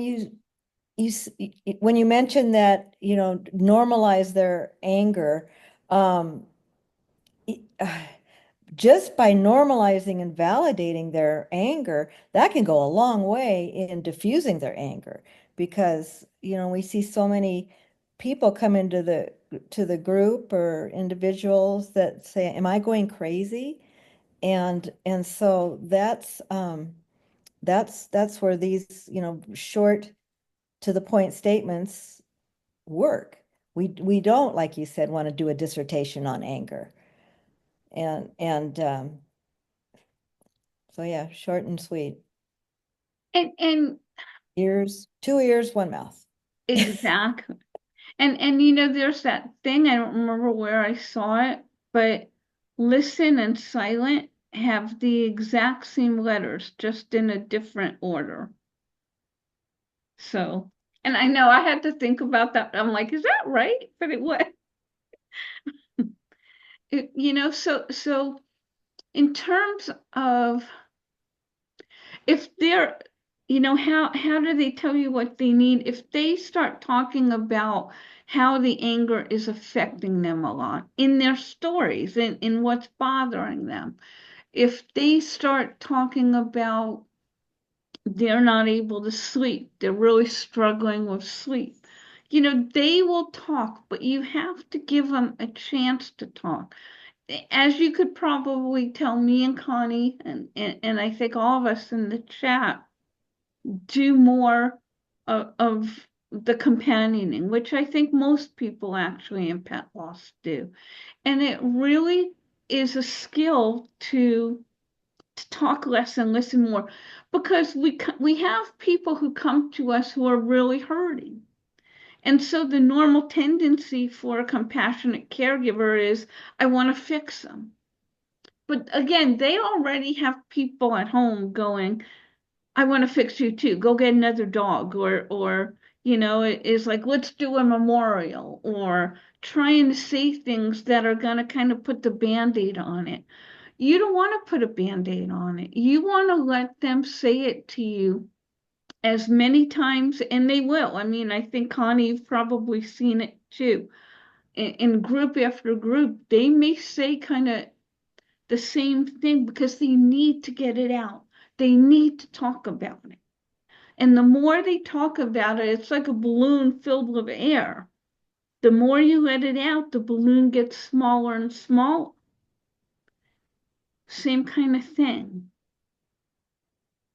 Speaker 2: you mentioned that, normalize their anger, um, just by normalizing and validating their anger, that can go a long way in diffusing their anger. Because, we see so many people come into the group or individuals that say, "Am I going crazy?" And so that's where these, short to the point statements work. We don't, like you said, want to do a dissertation on anger. And so yeah, short and sweet.
Speaker 1: And
Speaker 2: Ears, two ears, one mouth.
Speaker 1: exactly. And there's that thing, I don't remember where I saw it, but listen and silent have the exact same letters, just in a different order. So, and I know I had to think about that. I'm like, is that right? But it was, so in terms of if they're, how do they tell you what they need? If they start talking about how the anger is affecting them a lot in their stories and in what's bothering them, if they start talking about they're not able to sleep, they're really struggling with sleep, they will talk, but you have to give them a chance to talk. As you could probably tell, me and Connie, and I think all of us in the chat do more of the companioning, which I think most people actually in pet loss do. And it really is a skill to talk less and listen more, because we have people who come to us who are really hurting. And so the normal tendency for a compassionate caregiver is, I want to fix them. But again, they already have people at home going, I want to fix you too. Go get another dog, or it is like, let's do a memorial, or trying to say things that are going to kind of put the band-aid on it. You don't want to put a band-aid on it. You want to let them say it to you as many times, and they will. I mean, I think, Connie, you've probably seen it too. In group after group, they may say kind of the same thing because they need to get it out. They need to talk about it. And the more they talk about it, it's like a balloon filled with air. The more you let it out, the balloon gets smaller and smaller. Same kind of thing.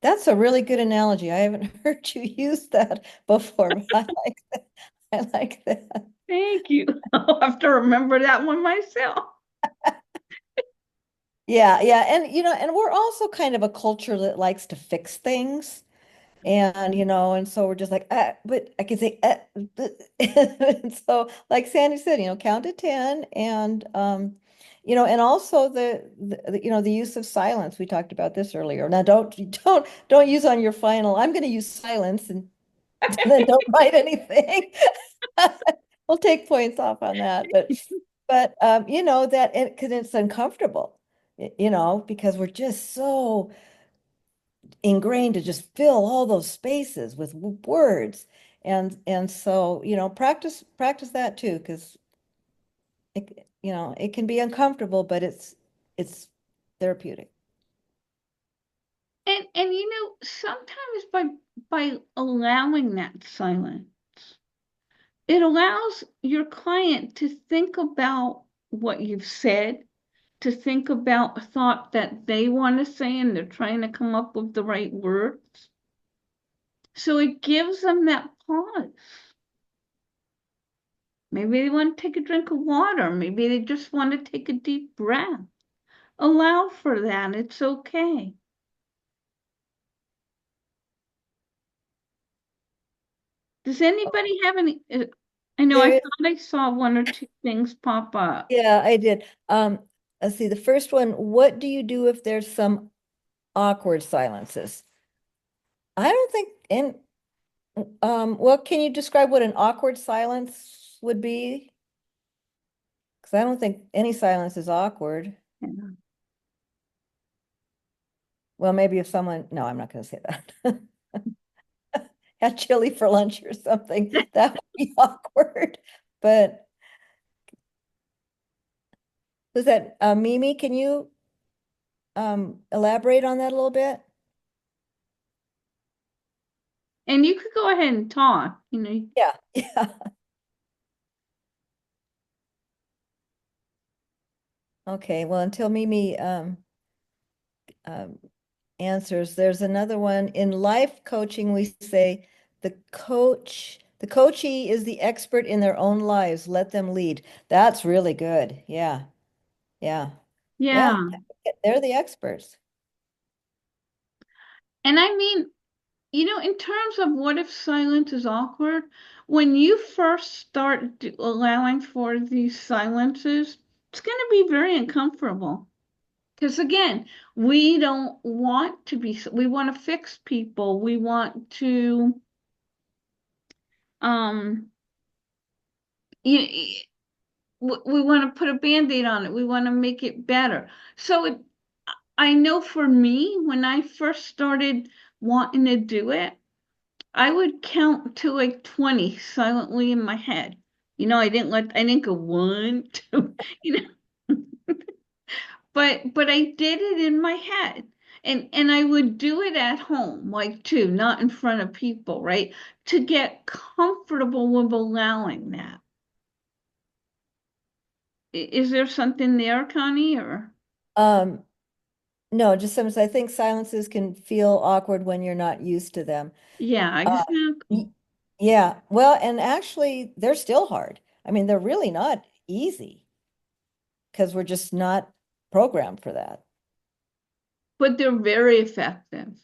Speaker 2: That's a really good analogy. I haven't heard you use that before, but I like that. I like that.
Speaker 1: Thank you. I'll have to remember that one myself.
Speaker 2: Yeah, yeah. And we're also kind of a culture that likes to fix things. And so we're just like, but I can say, and so like Sandy said, count to 10 and also the use of silence. We talked about this earlier. Now don't use on your final, I'm going to use silence and then don't write anything. We'll take points off on that. But that because it's uncomfortable, because we're just so ingrained to just fill all those spaces with words. And so, practice that too, because it can be uncomfortable, but it's therapeutic.
Speaker 1: And sometimes by allowing that silence, it allows your client to think about what you've said, to think about a thought that they want to say, and they're trying to come up with the right words. So it gives them that pause. Maybe they want to take a drink of water. Maybe they just want to take a deep breath. Allow for that. It's okay. Does anybody have any? I know I
Speaker 2: There is,
Speaker 1: thought I saw one or two things pop up.
Speaker 2: yeah, I did. Let's see, the first one, what do you do if there's some awkward silences? I don't think, and well, can you describe what an awkward silence would be? Because I don't think any silence is awkward.
Speaker 1: Yeah.
Speaker 2: Well, maybe if someone, no, I'm not going to say that. Had chili for lunch or something, that would be awkward. But was that Mimi? Can you elaborate on that a little bit?
Speaker 1: And you could go ahead and talk, you know.
Speaker 2: Yeah, yeah. Okay, well, until Mimi um, answers, there's another one. In life coaching, we say the coachee is the expert in their own lives. Let them lead. That's really good. Yeah, yeah,
Speaker 1: Yeah.
Speaker 2: yeah. They're the experts.
Speaker 1: And I mean, in terms of what if silence is awkward, when you first start allowing for these silences, it's going to be very uncomfortable. Because again, we don't want to be, we want to fix people. We want to, um, you, we want to put a band-aid on it. We want to make it better. So I know for me, when I first started wanting to do it, I would count to like 20 silently in my head. I didn't go one, two, you know, but I did it in my head. And I would do it at home, like too, not in front of people, right? To get comfortable with allowing that. Is there something there, Connie, or?
Speaker 2: Um, no, just sometimes I think silences can feel awkward when you're not used to them.
Speaker 1: Yeah,
Speaker 2: Uh,
Speaker 1: exactly.
Speaker 2: y- yeah, well, and actually, they're still hard. I mean, they're really not easy because we're just not programmed for that.
Speaker 1: But they're very effective.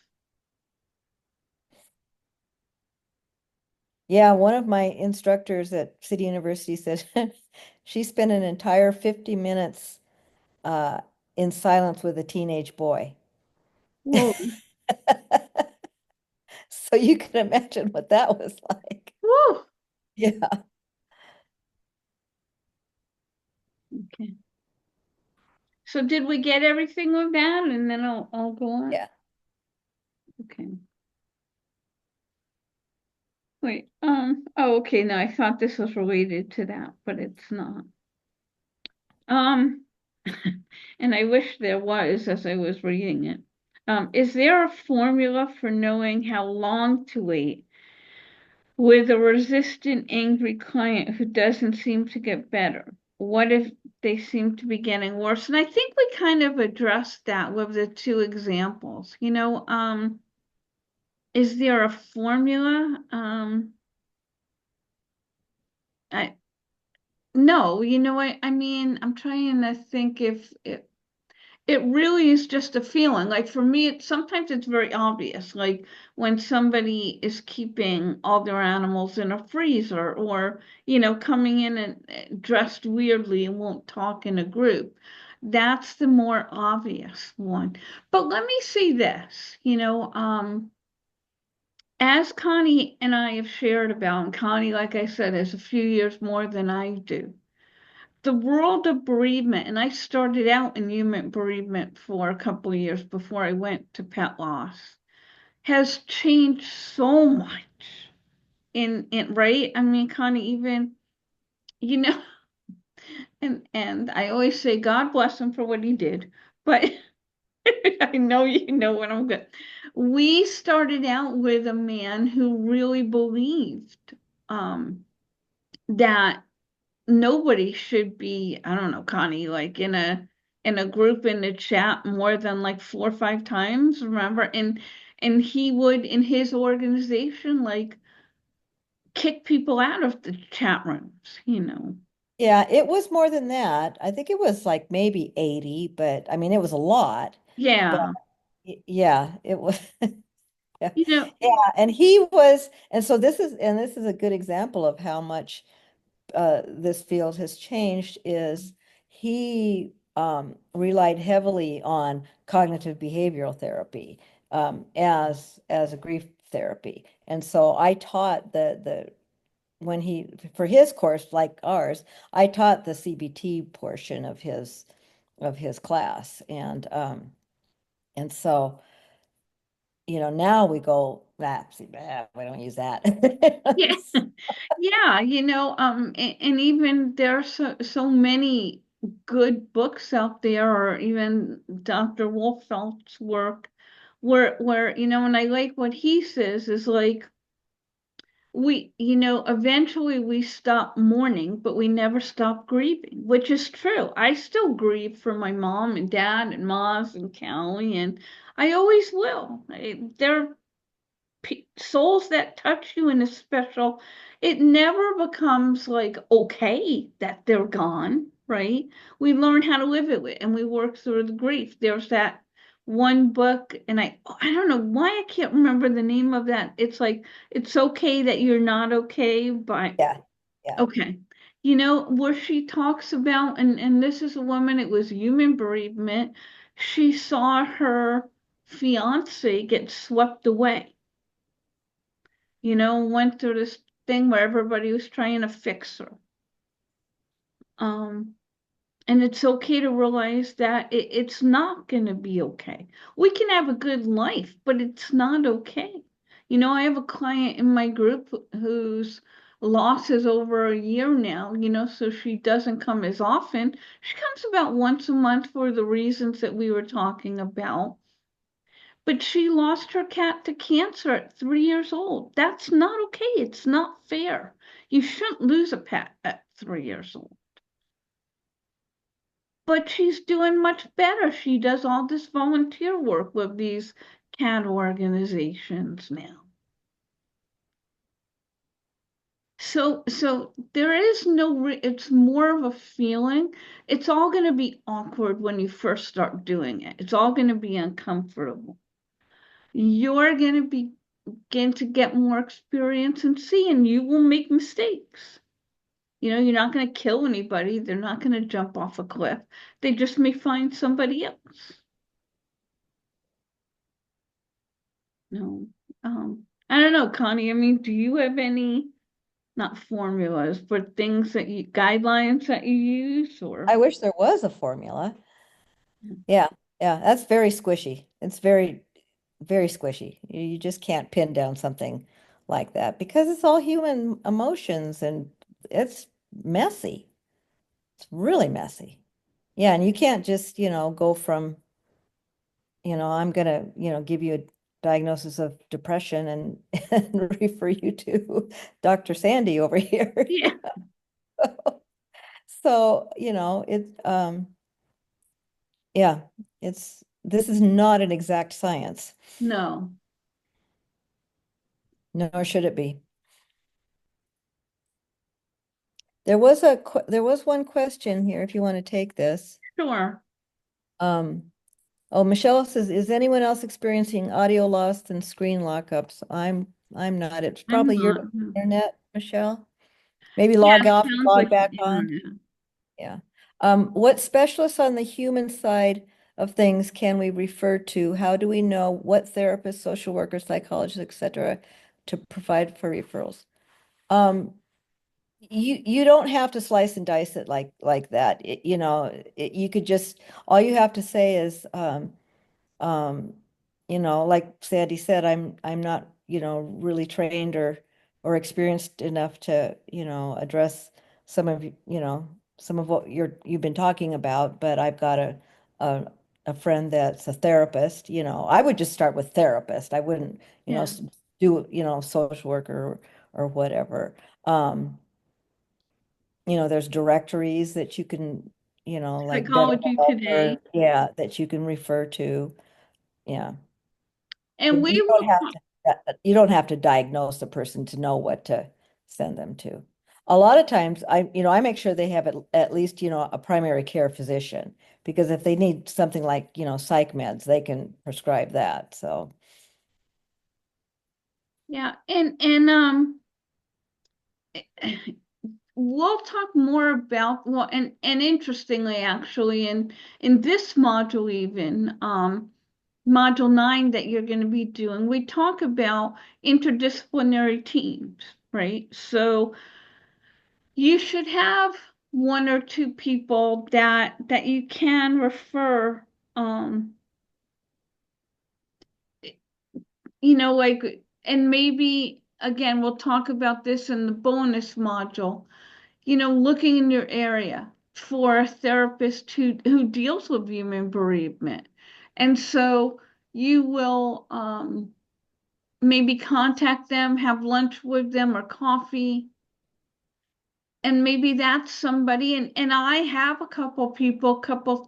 Speaker 2: Yeah, one of my instructors at City University said she spent an entire 50 minutes uh, in silence with a teenage boy.
Speaker 1: Whoa,
Speaker 2: So you can imagine what that was like.
Speaker 1: whoa.
Speaker 2: Yeah,
Speaker 1: Okay. So did we get everything with that? And then I'll go on.
Speaker 2: yeah.
Speaker 1: Okay. Wait, oh, okay, no, I thought this was related to that, but it's not. Um, and I wish there was as I was reading it. Is there a formula for knowing how long to wait with a resistant, angry client who doesn't seem to get better? What if they seem to be getting worse? And I think we kind of addressed that with the two examples. Is there a formula? I No, I mean, I'm trying to think if it really is just a feeling. Like for me, sometimes it's very obvious. Like when somebody is keeping all their animals in a freezer or, coming in and dressed weirdly and won't talk in a group. That's the more obvious one. But let me say this, as Connie and I have shared about, and Connie, like I said, has a few years more than I do, the world of bereavement, and I started out in human bereavement for a couple of years before I went to pet loss, has changed so much in right. I mean, kind of even, you know, and I always say God bless him for what he did, but I know you know what I'm good. We started out with a man who really believed um that nobody should be, I don't know, Connie, like in a group in the chat more than like 4 or 5 times, remember? And he would in his organization like kick people out of the chat rooms.
Speaker 2: Yeah, it was more than that. I think it was like maybe 80, but I mean, it was a lot. But
Speaker 1: Yeah.
Speaker 2: yeah, it was. Yeah.
Speaker 1: You know,
Speaker 2: Yeah, and he was, and so this is a good example of how much this field has changed is he relied heavily on cognitive behavioral therapy as a grief therapy. And so I taught the when he for his course like ours, I taught the CBT portion of his class. And so now we go, we don't use that.
Speaker 1: yeah. Yeah, and even there are so many good books out there, or even Dr. Wolfeld's work, and I like what he says is like eventually we stop mourning, but we never stop grieving, which is true. I still grieve for my mom and dad and Maz and Callie, and I always will. They're souls that touch you in a special, it never becomes like okay that they're gone, right? We learn how to live it and we work through the grief. There's that one book, and I don't know why I can't remember the name of that. It's like it's okay that you're not okay, but
Speaker 2: Yeah, yeah.
Speaker 1: okay. Where she talks about, and this is a woman, it was human bereavement. She saw her fiance get swept away, went through this thing where everybody was trying to fix her. Um, and it's okay to realize that it's not going to be okay. We can have a good life, but it's not okay. I have a client in my group whose loss is over a year now, so she doesn't come as often. She comes about once a month for the reasons that we were talking about. But she lost her cat to cancer at 3 years old. That's not okay. It's not fair. You shouldn't lose a pet at 3 years old. But she's doing much better. She does all this volunteer work with these cat organizations now. So there is no, it's more of a feeling. It's all going to be awkward when you first start doing it. It's all going to be uncomfortable. You're going to begin to get more experience and see, and you will make mistakes. You're not going to kill anybody. They're not going to jump off a cliff. They just may find somebody else. No. I don't know, Connie. I mean, do you have any, not formulas, but guidelines that you use or?
Speaker 2: I wish there was a formula. Yeah, yeah, that's very squishy. It's very, very squishy. You just can't pin down something like that because it's all human emotions and it's messy. It's really messy. Yeah, and you can't just, go from, I'm gonna, give you a diagnosis of depression and, and refer you to Dr. Sandy over here.
Speaker 1: Yeah,
Speaker 2: So, yeah, this is not an exact science,
Speaker 1: no,
Speaker 2: nor should it be. There was one question here if you want to take this.
Speaker 1: sure.
Speaker 2: Um, oh, Michelle says, is anyone else experiencing audio loss and screen lockups? I'm not. It's
Speaker 1: I'm
Speaker 2: probably your
Speaker 1: not. No.
Speaker 2: internet, Michelle. Maybe
Speaker 1: Yeah,
Speaker 2: log
Speaker 1: it
Speaker 2: off,
Speaker 1: sounds
Speaker 2: log
Speaker 1: like
Speaker 2: back
Speaker 1: the
Speaker 2: on.
Speaker 1: internet.
Speaker 2: Yeah. What specialists on the human side of things can we refer to? How do we know what therapists, social workers, psychologists, etc., to provide for referrals? Um, you don't have to slice and dice it like that. You could just all you have to say is um, like Sandy said, I'm not, really trained or experienced enough to, address some of, some of what you've been talking about, but I've got a a friend that's a therapist, I would just start with therapist. I wouldn't,
Speaker 1: Yeah,
Speaker 2: do, social worker or whatever. Um, there's directories that you can, like Better
Speaker 1: Psychology
Speaker 2: Help or
Speaker 1: Today.
Speaker 2: yeah, that you can refer to. Yeah.
Speaker 1: And
Speaker 2: But
Speaker 1: we were,
Speaker 2: you don't have to diagnose a person to know what to send them to. A lot of times I make sure they have at least, a primary care physician, because if they need something like, psych meds, they can prescribe that. So,
Speaker 1: Yeah, and we'll talk more about, well, and interestingly, actually, in this module even, module 9 that you're going to be doing, we talk about interdisciplinary teams, right? So you should have one or two people that you can refer, um, like, and maybe again, we'll talk about this in the bonus module, looking in your area for a therapist who deals with human bereavement. And so you will maybe contact them, have lunch with them or coffee, and maybe that's somebody. And I have a couple people,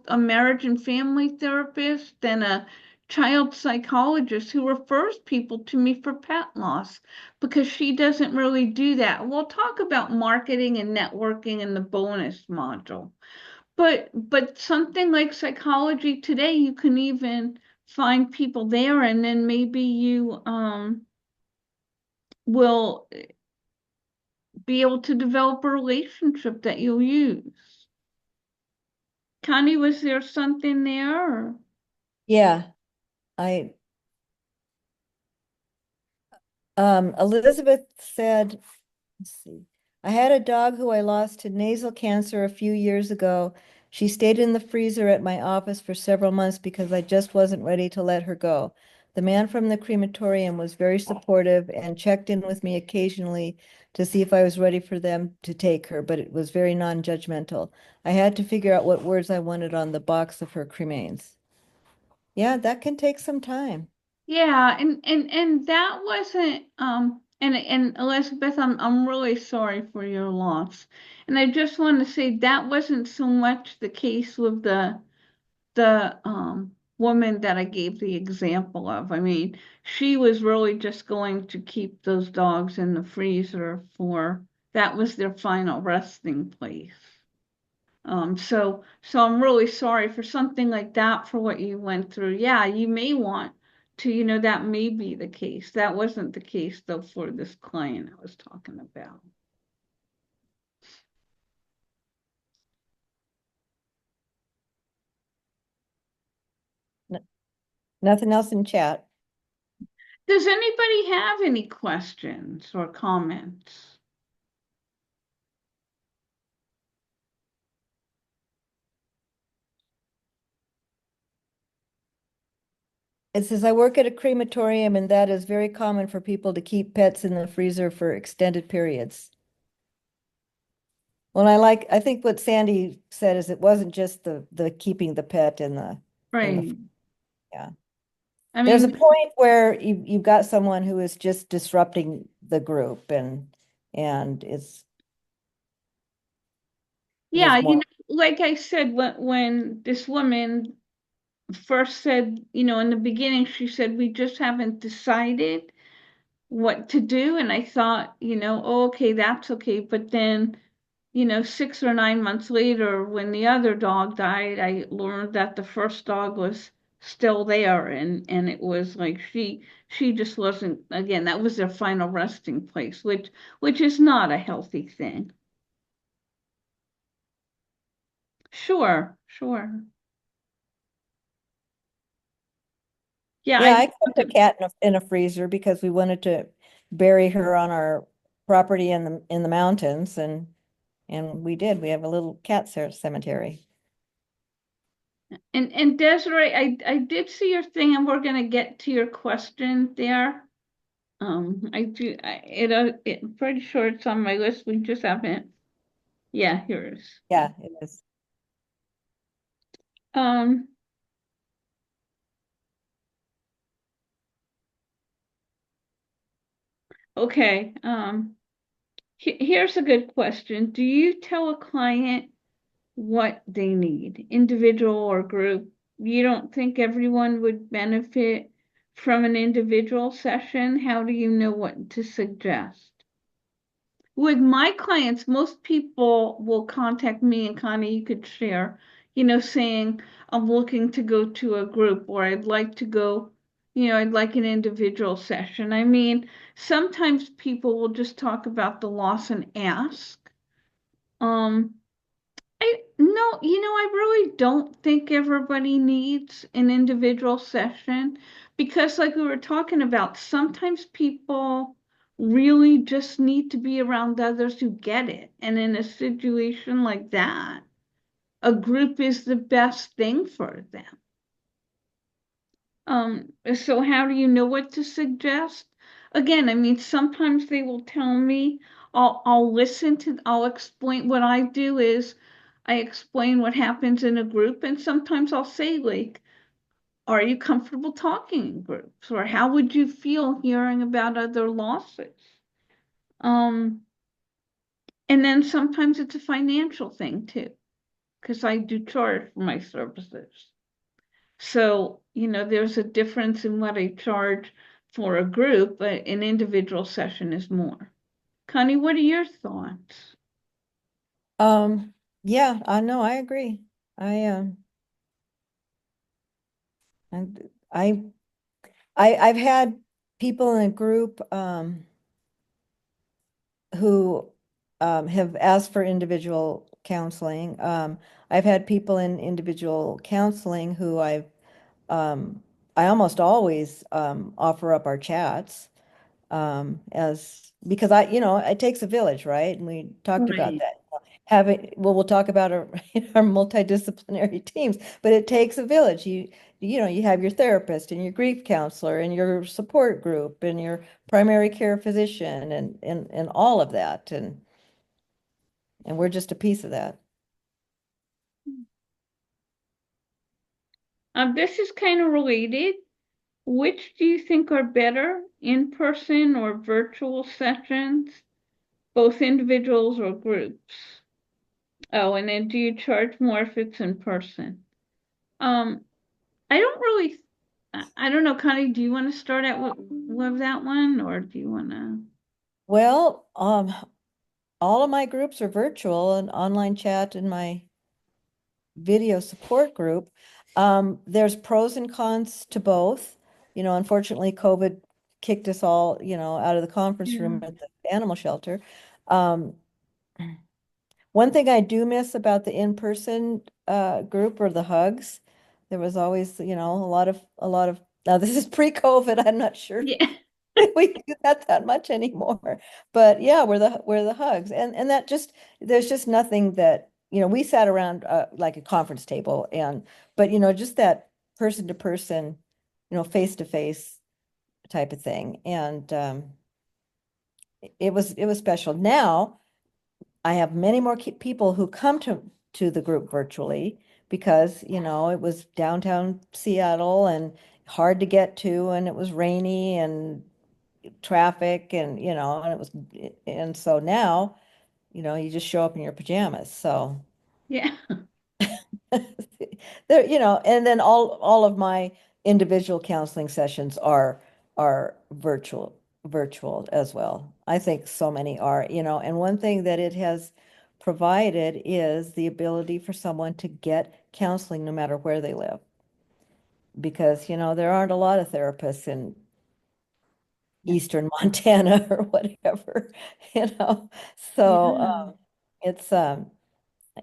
Speaker 1: a marriage and family therapist and a child psychologist who refers people to me for pet loss because she doesn't really do that. We'll talk about marketing and networking in the bonus module. But something like Psychology Today, you can even find people there, and then maybe you will be able to develop a relationship that you'll use. Connie, was there something there? Or?
Speaker 2: yeah, I Elizabeth said, let's see, I had a dog who I lost to nasal cancer a few years ago. She stayed in the freezer at my office for several months because I just wasn't ready to let her go. The man from the crematorium was very supportive and checked in with me occasionally to see if I was ready for them to take her, but it was very non-judgmental. I had to figure out what words I wanted on the box of her cremains. Yeah, that can take some time.
Speaker 1: Yeah, and that wasn't and Elizabeth, I'm really sorry for your loss. And I just want to say that wasn't so much the case with the woman that I gave the example of. I mean, she was really just going to keep those dogs in the freezer for that was their final resting place. So I'm really sorry for something like that for what you went through. Yeah, you may want to, that may be the case. That wasn't the case though for this client I was talking about.
Speaker 2: N- Nothing else in chat.
Speaker 1: Does anybody have any questions or comments?
Speaker 2: It says, I work at a crematorium, and that is very common for people to keep pets in the freezer for extended periods. Well, I think what Sandy said is it wasn't just the keeping the pet in the,
Speaker 1: Right.
Speaker 2: yeah.
Speaker 1: I
Speaker 2: There's a
Speaker 1: mean,
Speaker 2: point where you've got someone who is just disrupting the group, and
Speaker 1: yeah,
Speaker 2: was more,
Speaker 1: like I said, when this woman first said, in the beginning, she said, we just haven't decided what to do. And I thought, oh, okay, that's okay. But then, 6 or 9 months later, when the other dog died, I learned that the first dog was still there. And it was like she just wasn't, again, that was their final resting place, which is not a healthy thing. Sure, sure. Yeah,
Speaker 2: yeah,
Speaker 1: I
Speaker 2: I kept a cat in a freezer because we wanted to bury her on our property in the mountains, and we did. We have a little cat cemetery.
Speaker 1: and Desiree, I did see your thing, and we're gonna get to your question there. I do. I'm pretty sure it's on my list. We just haven't. Yeah, here it is.
Speaker 2: Yeah, it is.
Speaker 1: Um, okay. Here's a good question. Do you tell a client what they need, individual or group? You don't think everyone would benefit from an individual session? How do you know what to suggest? with my clients, most people will contact me and Connie, you could share, saying, I'm looking to go to a group or I'd like to go, I'd like an individual session. I mean, sometimes people will just talk about the loss and ask. Um, no, I really don't think everybody needs an individual session because, like we were talking about, sometimes people really just need to be around others who get it. And in a situation like that, a group is the best thing for them. So how do you know what to suggest? Again, I mean, sometimes they will tell me, I'll explain what I do is I explain what happens in a group, and sometimes I'll say, like, are you comfortable talking in groups? Or how would you feel hearing about other losses? Um, and then sometimes it's a financial thing too, because I do charge for my services. So, there's a difference in what I charge for a group, but an individual session is more. Connie, what are your thoughts?
Speaker 2: Yeah, I know, I agree. And I've had people in a group who have asked for individual counseling. I've had people in individual counseling who um, I almost always offer up our chats as because it takes a village, right? And we talked about
Speaker 1: Right.
Speaker 2: that. We'll talk about our multidisciplinary teams, but it takes a village. You have your therapist and your grief counselor and your support group and your primary care physician and all of that. And we're just a piece of that.
Speaker 1: This is kind of related. Which do you think are better, in-person or virtual sessions, both individuals or groups? Oh, and then do you charge more if it's in person? Um, I don't really, I don't know, Connie, do you want to start out with that one or do you want to?
Speaker 2: Well, all of my groups are virtual and online chat in my video support group. There's pros and cons to both. Unfortunately, COVID kicked us all, out of the conference
Speaker 1: Yeah.
Speaker 2: room at the animal shelter. Um, One thing I do miss about the in-person group are the hugs. There was always, a lot of now this is pre-COVID. I'm not sure
Speaker 1: Yeah.
Speaker 2: we do that much anymore. But yeah, we're the hugs. And that just there's just nothing that, we sat around like a conference table but just that person to person, face to face type of thing. And it was special. Now I have many more people who come to the group virtually because, it was downtown Seattle and hard to get to and it was rainy and traffic and it was and so now, you just show up in your pajamas. So
Speaker 1: Yeah.
Speaker 2: there, and then all of my individual counseling sessions are virtual as well. I think so many are, and one thing that it has provided is the ability for someone to get counseling no matter where they live. Because, there aren't a lot of therapists in Eastern Montana or whatever, you know. So
Speaker 1: Yeah.
Speaker 2: it's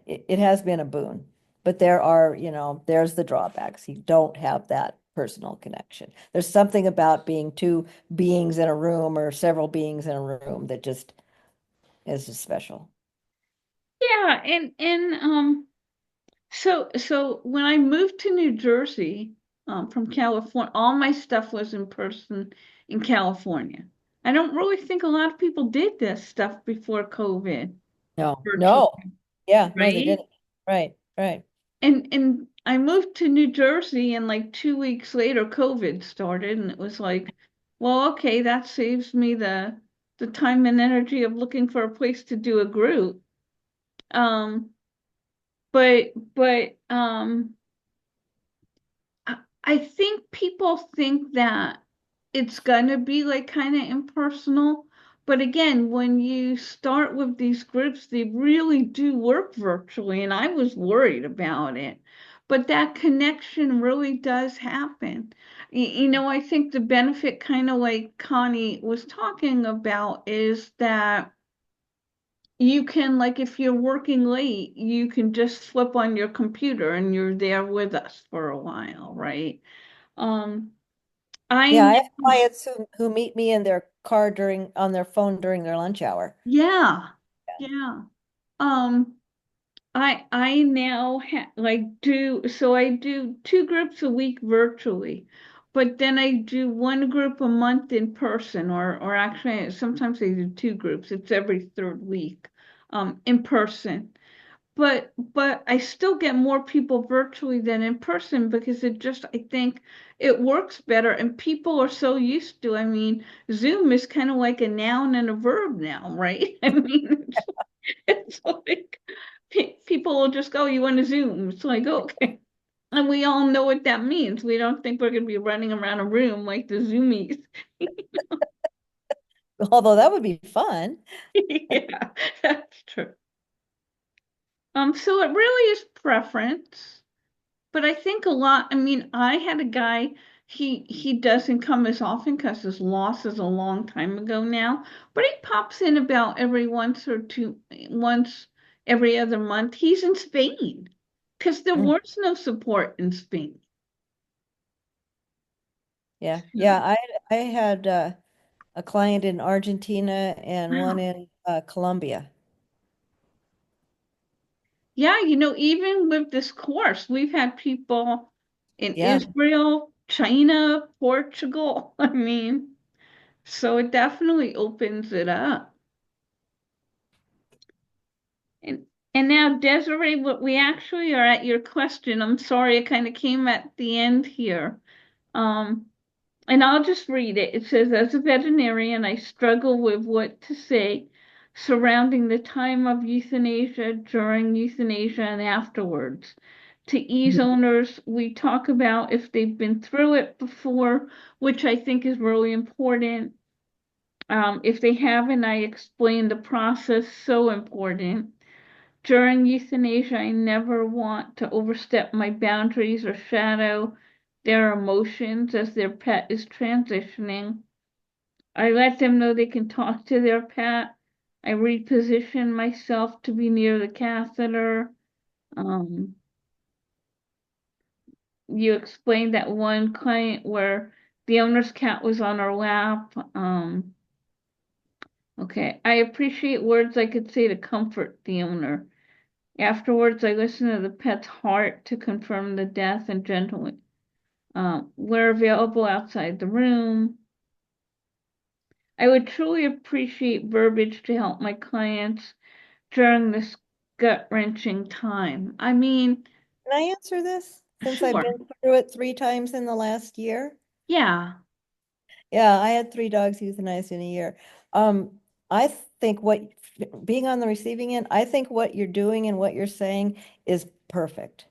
Speaker 2: it has been a boon. But there's the drawbacks. You don't have that personal connection. There's something about being two beings in a room or several beings in a room that just is just special.
Speaker 1: Yeah, and so when I moved to New Jersey, from California, all my stuff was in person in California. I don't really think a lot of people did this stuff before COVID,
Speaker 2: No,
Speaker 1: virtual,
Speaker 2: no. Yeah, no, they
Speaker 1: right?
Speaker 2: didn't. Right, right.
Speaker 1: And I moved to New Jersey and like 2 weeks later COVID started and it was like, well, okay, that saves me the time and energy of looking for a place to do a group. Um, but I think people think that it's gonna be like kind of impersonal, But again, when you start with these groups, they really do work virtually, and I was worried about it. But that connection really does happen. I think the benefit, kind of like Connie was talking about, is that you can, like, if you're working late, you can just flip on your computer and you're there with us for a while, right? Um,
Speaker 2: Yeah,
Speaker 1: I,
Speaker 2: I have clients who meet me in their car on their phone during their lunch hour.
Speaker 1: yeah, yeah. Um, I now I do two groups a week virtually, but then I do one group a month in person, or actually sometimes I do two groups. It's every third week, in person. But I still get more people virtually than in person because I think it works better, and people are so used to. I mean, Zoom is kind of like a noun and a verb now, right? I mean, it's like people will just go, "You want to Zoom?" It's like, okay. And we all know what that means. We don't think we're going to be running around a room like the Zoomies.
Speaker 2: Although that would be fun.
Speaker 1: Yeah, that's true. So it really is preference. But I think a lot, I mean, I had a guy, he doesn't come as often because his loss is a long time ago now, but he pops in about once every other month. He's in Spain because there
Speaker 2: Mm.
Speaker 1: was no support in Spain.
Speaker 2: Yeah.
Speaker 1: So,
Speaker 2: Yeah. I had a client in Argentina and one
Speaker 1: wow.
Speaker 2: in Colombia.
Speaker 1: Yeah, even with this course, we've had people in
Speaker 2: Yeah.
Speaker 1: Israel, China, Portugal. I mean, so it definitely opens it up. And and now, Desiree, what we actually are at your question. I'm sorry, it kind of came at the end here. Um, and I'll just read it. It says, as a veterinarian, I struggle with what to say surrounding the time of euthanasia, during euthanasia, and afterwards. To ease
Speaker 2: Mhm.
Speaker 1: owners, we talk about if they've been through it before, which I think is really important. If they haven't, I explain the process, so important. During euthanasia, I never want to overstep my boundaries or shadow their emotions as their pet is transitioning. I let them know they can talk to their pet. I reposition myself to be near the catheter. Um, you explained that one client where the owner's cat was on her lap. Okay, I appreciate words I could say to comfort the owner. Afterwards, I listen to the pet's heart to confirm the death and gently, where available outside the room. I would truly appreciate verbiage to help my clients during this gut-wrenching time. I mean,
Speaker 2: Can I answer this since I've
Speaker 1: sure.
Speaker 2: been through it 3 times in the last year?
Speaker 1: Yeah.
Speaker 2: Yeah, I had 3 dogs euthanized in a year. I think being on the receiving end, I think what you're doing and what you're saying is perfect.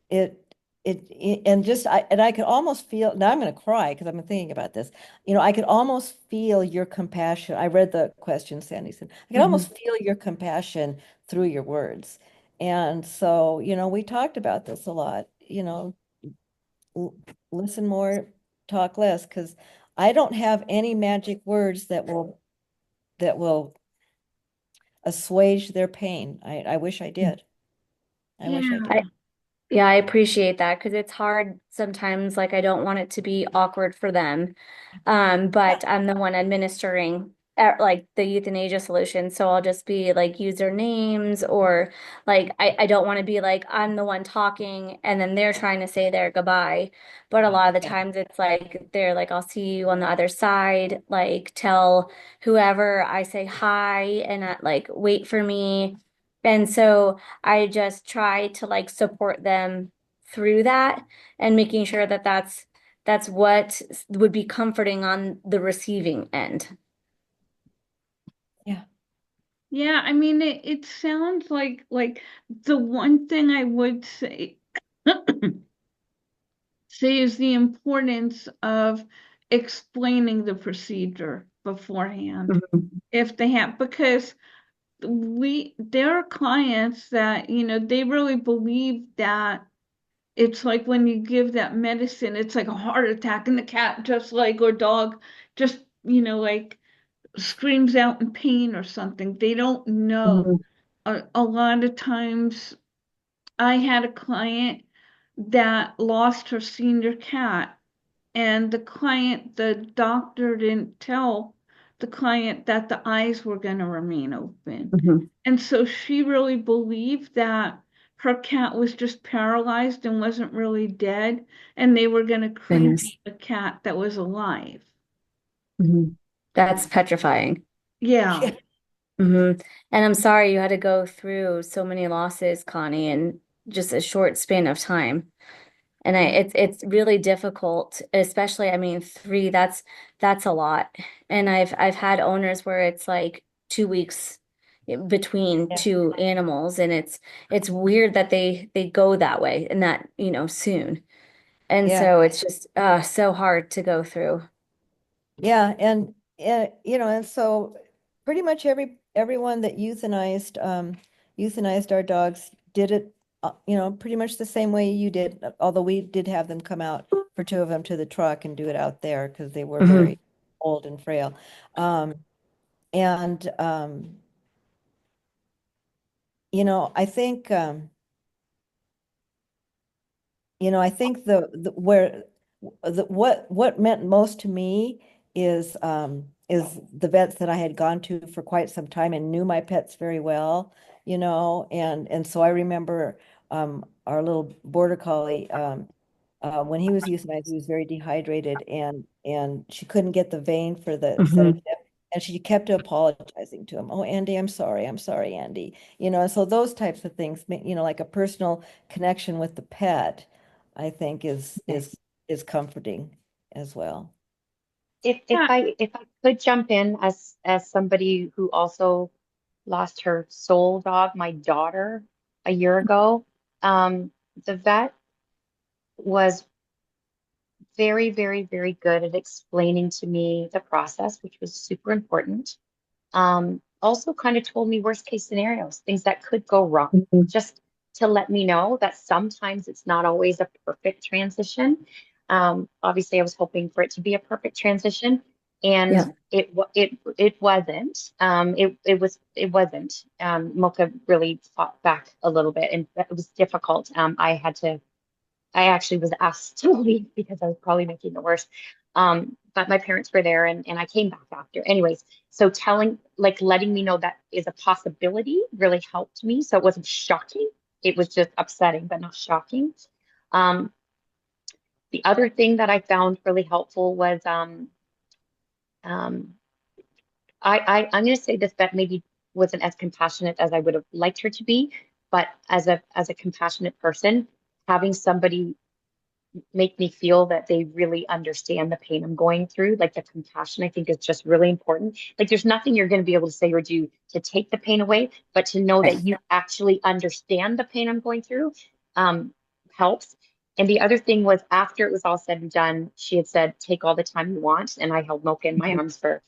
Speaker 2: It, and I could almost feel, now I'm going to cry because I've been thinking about this. I could almost feel your compassion. I read the question Sandy said. I could
Speaker 1: Mhm.
Speaker 2: almost feel your compassion through your words. And so, we talked about this a lot, l- listen more, talk less, because I don't have any magic words that will assuage their pain. I wish I did. I wish I
Speaker 1: Yeah.
Speaker 2: did.
Speaker 4: Yeah, I appreciate that because it's hard sometimes. Like, I don't want it to be awkward for them. But I'm the one administering like the euthanasia solution. So I'll just be like user names or like, I don't want to be like, I'm the one talking and then they're trying to say their goodbye. But a lot of the
Speaker 2: Yeah.
Speaker 4: times it's like, they're like, I'll see you on the other side. Like, tell whoever I say hi and like, wait for me. And so, I just try to like support them through that and making sure that that's what would be comforting on the receiving end.
Speaker 2: Yeah.
Speaker 1: Yeah, I mean, it sounds like the one thing I would say is the importance of explaining the procedure. beforehand
Speaker 4: Mhm.
Speaker 1: if they have, because there are clients that, they really believe that it's like when you give that medicine, it's like a heart attack, and the cat just like, or dog just, like screams out in pain or something. They don't know.
Speaker 4: Mhm.
Speaker 1: A lot of times I had a client that lost her senior cat, and the doctor didn't tell the client that the eyes were going to remain open.
Speaker 4: Mhm.
Speaker 1: And so she really believed that her cat was just paralyzed and wasn't really dead, and they were going to
Speaker 4: Goodness.
Speaker 1: cremate a cat that was alive.
Speaker 4: Mhm. That's petrifying.
Speaker 1: Yeah.
Speaker 4: hmm And I'm sorry you had to go through so many losses, Connie, in just a short span of time. And it's really difficult, especially, I mean, three, that's a lot. And I've had owners where it's like 2 weeks between
Speaker 2: Yeah.
Speaker 4: two animals, and it's weird that they go that way and that, soon. And
Speaker 2: Yeah.
Speaker 4: so it's just so hard to go through.
Speaker 2: Yeah, and so pretty much everyone that euthanized our dogs did it, pretty much the same way you did, although we did have them come out for two of them to the truck and do it out there because they were
Speaker 4: hmm
Speaker 2: very old and frail. Um, and I think I think the where what meant most to me is the vets that I had gone to for quite some time and knew my pets very well, and so I remember our little border collie, when he was euthanized, he was very dehydrated, and she couldn't get the vein for the
Speaker 4: hmm
Speaker 2: sedative, and she kept apologizing to him. Oh, Andy, I'm sorry, Andy. So those types of things, like a personal connection with the pet, I think is comforting as well.
Speaker 1: Yeah.
Speaker 5: If I could jump in as somebody who also lost her soul dog, my daughter, a year ago, the vet was very, very, very good at explaining to me the process, which was super important. Also kind of told me worst case scenarios, things that could go wrong,
Speaker 4: hmm
Speaker 5: just to let me know that sometimes it's not always a perfect transition. Obviously, I was hoping for it to be a perfect transition, and
Speaker 4: Yeah.
Speaker 5: it wasn't. It wasn't. Mocha really fought back a little bit, and it was difficult. I actually was asked to leave because I was probably making it worse. But my parents were there, and I came back after. Anyways, so letting me know that is a possibility really helped me. So it wasn't shocking. It was just upsetting, but not shocking. Um, the other thing that I found really helpful was um, I'm going to say this vet maybe wasn't as compassionate as I would have liked her to be, but as a compassionate person, having somebody make me feel that they really understand the pain I'm going through. Like the compassion, I think is just really important. Like there's nothing you're going to be able to say or do to take the pain away, but to know that
Speaker 4: Right.
Speaker 5: you actually understand the pain I'm going through helps. And the other thing was after it was all said and done, she had said, take all the time you want. And I held Mocha in my
Speaker 4: Mhm.
Speaker 5: arms for,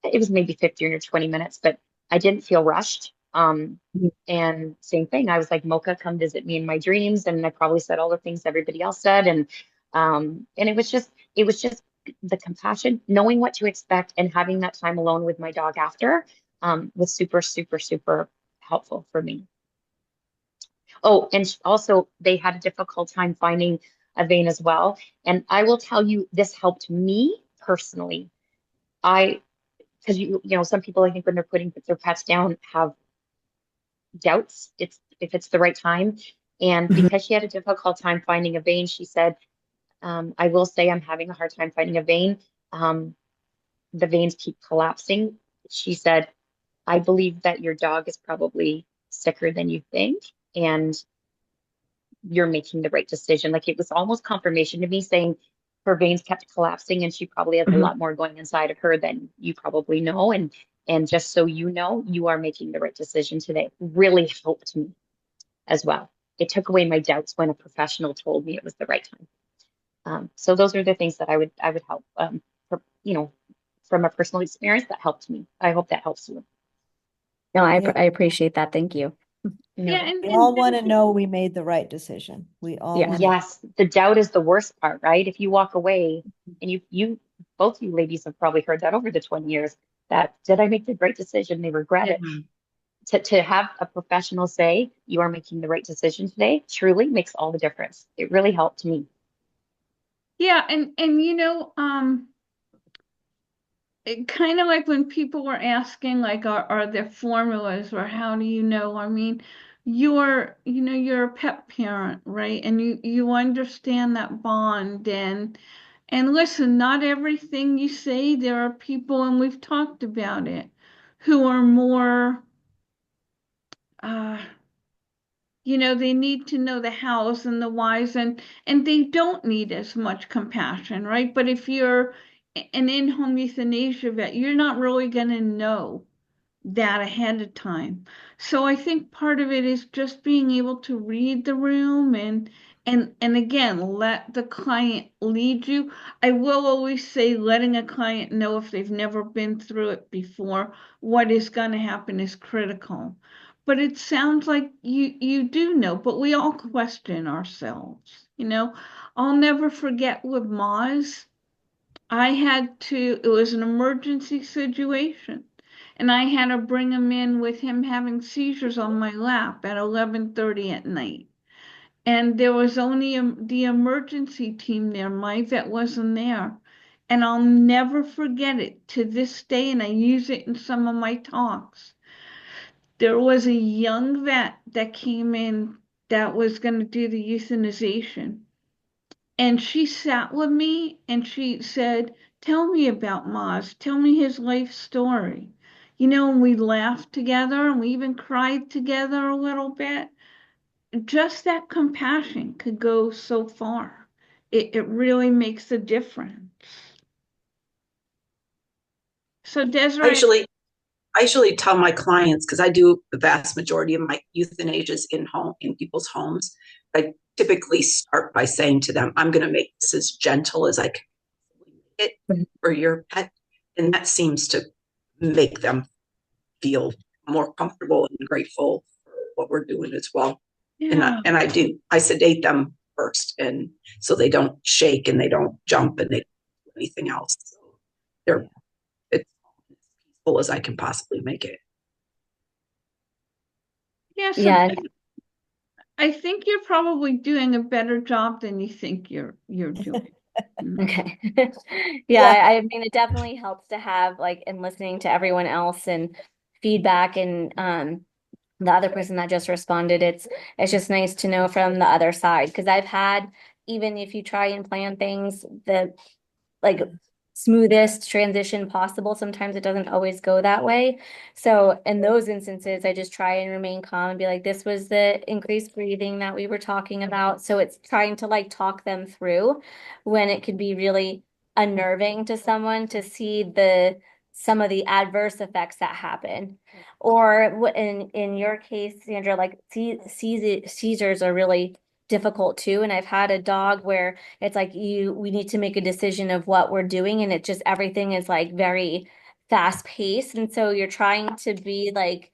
Speaker 5: it was maybe 15 or 20 minutes, but I didn't feel rushed. And same thing, I was like, Mocha, come visit me in my dreams. And I probably said all the things everybody else said. And it was just the compassion, knowing what to expect and having that time alone with my dog after was super, super, super helpful for me. Oh, and also they had a difficult time finding a vein as well. And I will tell you, this helped me personally. I, because some people I think when they're putting their pets down have doubts if it's the right time. And
Speaker 4: Mhm.
Speaker 5: because she had a difficult time finding a vein, she said, I will say I'm having a hard time finding a vein. Um, the veins keep collapsing. She said, I believe that your dog is probably sicker than you think, and you're making the right decision. Like it was almost confirmation to me saying her veins kept collapsing and she probably has a
Speaker 4: Mhm.
Speaker 5: lot more going inside of her than you probably know. And just so you know, you are making the right decision today. Really helped me as well. It took away my doubts when a professional told me it was the right time. So those are the things that I would help, for, from a personal experience, that helped me. I hope that helps you.
Speaker 4: No,
Speaker 2: Yeah.
Speaker 4: I appreciate that. Thank you.
Speaker 1: Yeah,
Speaker 5: No.
Speaker 2: We all want to know we made the right decision. We all
Speaker 4: Yeah.
Speaker 2: want to.
Speaker 5: Yes, the doubt is the worst part, right? If you walk away, and both you ladies have probably heard that over the 20 years, that did I make the right decision? They regret it. To have a professional say you are making the right decision today truly makes all the difference. It really helped me.
Speaker 1: yeah, and it kind of like when people were asking like are there formulas or how do you know? I mean, you're a pet parent, right? And you understand that bond and listen, not everything you say, there are people, and we've talked about it, who are more uh they need to know the hows and the whys, and they don't need as much compassion, right? But if you're an in-home euthanasia vet, you're not really going to know that ahead of time. So I think part of it is just being able to read the room and again, let the client lead you. I will always say letting a client know if they've never been through it before, what is going to happen is critical. But it sounds like you do know, but we all question ourselves. I'll never forget with Moz. It was an emergency situation. And I had to bring him in with him having seizures on my lap at 11:30 at night. And there was only the emergency team there. My vet wasn't there. And I'll never forget it to this day, and I use it in some of my talks. There was a young vet that came in that was going to do the euthanization. And she sat with me and she said, "Tell me about Maz. Tell me his life story." And we laughed together and we even cried together a little bit. Just that compassion could go so far. It really makes a difference. So,
Speaker 6: I
Speaker 1: Desiree,
Speaker 6: usually, I usually tell my clients, because I do the vast majority of my euthanasias in people's homes. I typically start by saying to them, I'm going to make this as gentle as I can make it for your pet. And that seems to make them feel more comfortable and grateful for what we're doing as well.
Speaker 1: yeah,
Speaker 6: I sedate them first, and so they don't shake and they don't jump and they don't do anything else. So they're it's as peaceful as I can possibly make it.
Speaker 1: yeah. So
Speaker 4: Yeah.
Speaker 1: I think you're probably doing a better job than you think you're doing.
Speaker 4: Okay. Yeah,
Speaker 2: Yeah.
Speaker 4: I mean, it definitely helps to have like in listening to everyone else and feedback and the other person that just responded, it's just nice to know from the other side because I've had even if you try and plan things, the like smoothest transition possible. Sometimes it doesn't always go that way. So in those instances, I just try and remain calm and be like, this was the increased breathing that we were talking about. So it's trying to like talk them through when it could be really unnerving to someone to see the some of the adverse effects that happen. Or in your case, Sandra, like seizures are really difficult too. And I've had a dog where it's like we need to make a decision of what we're doing, and it just everything is like very fast paced. And so you're trying to be like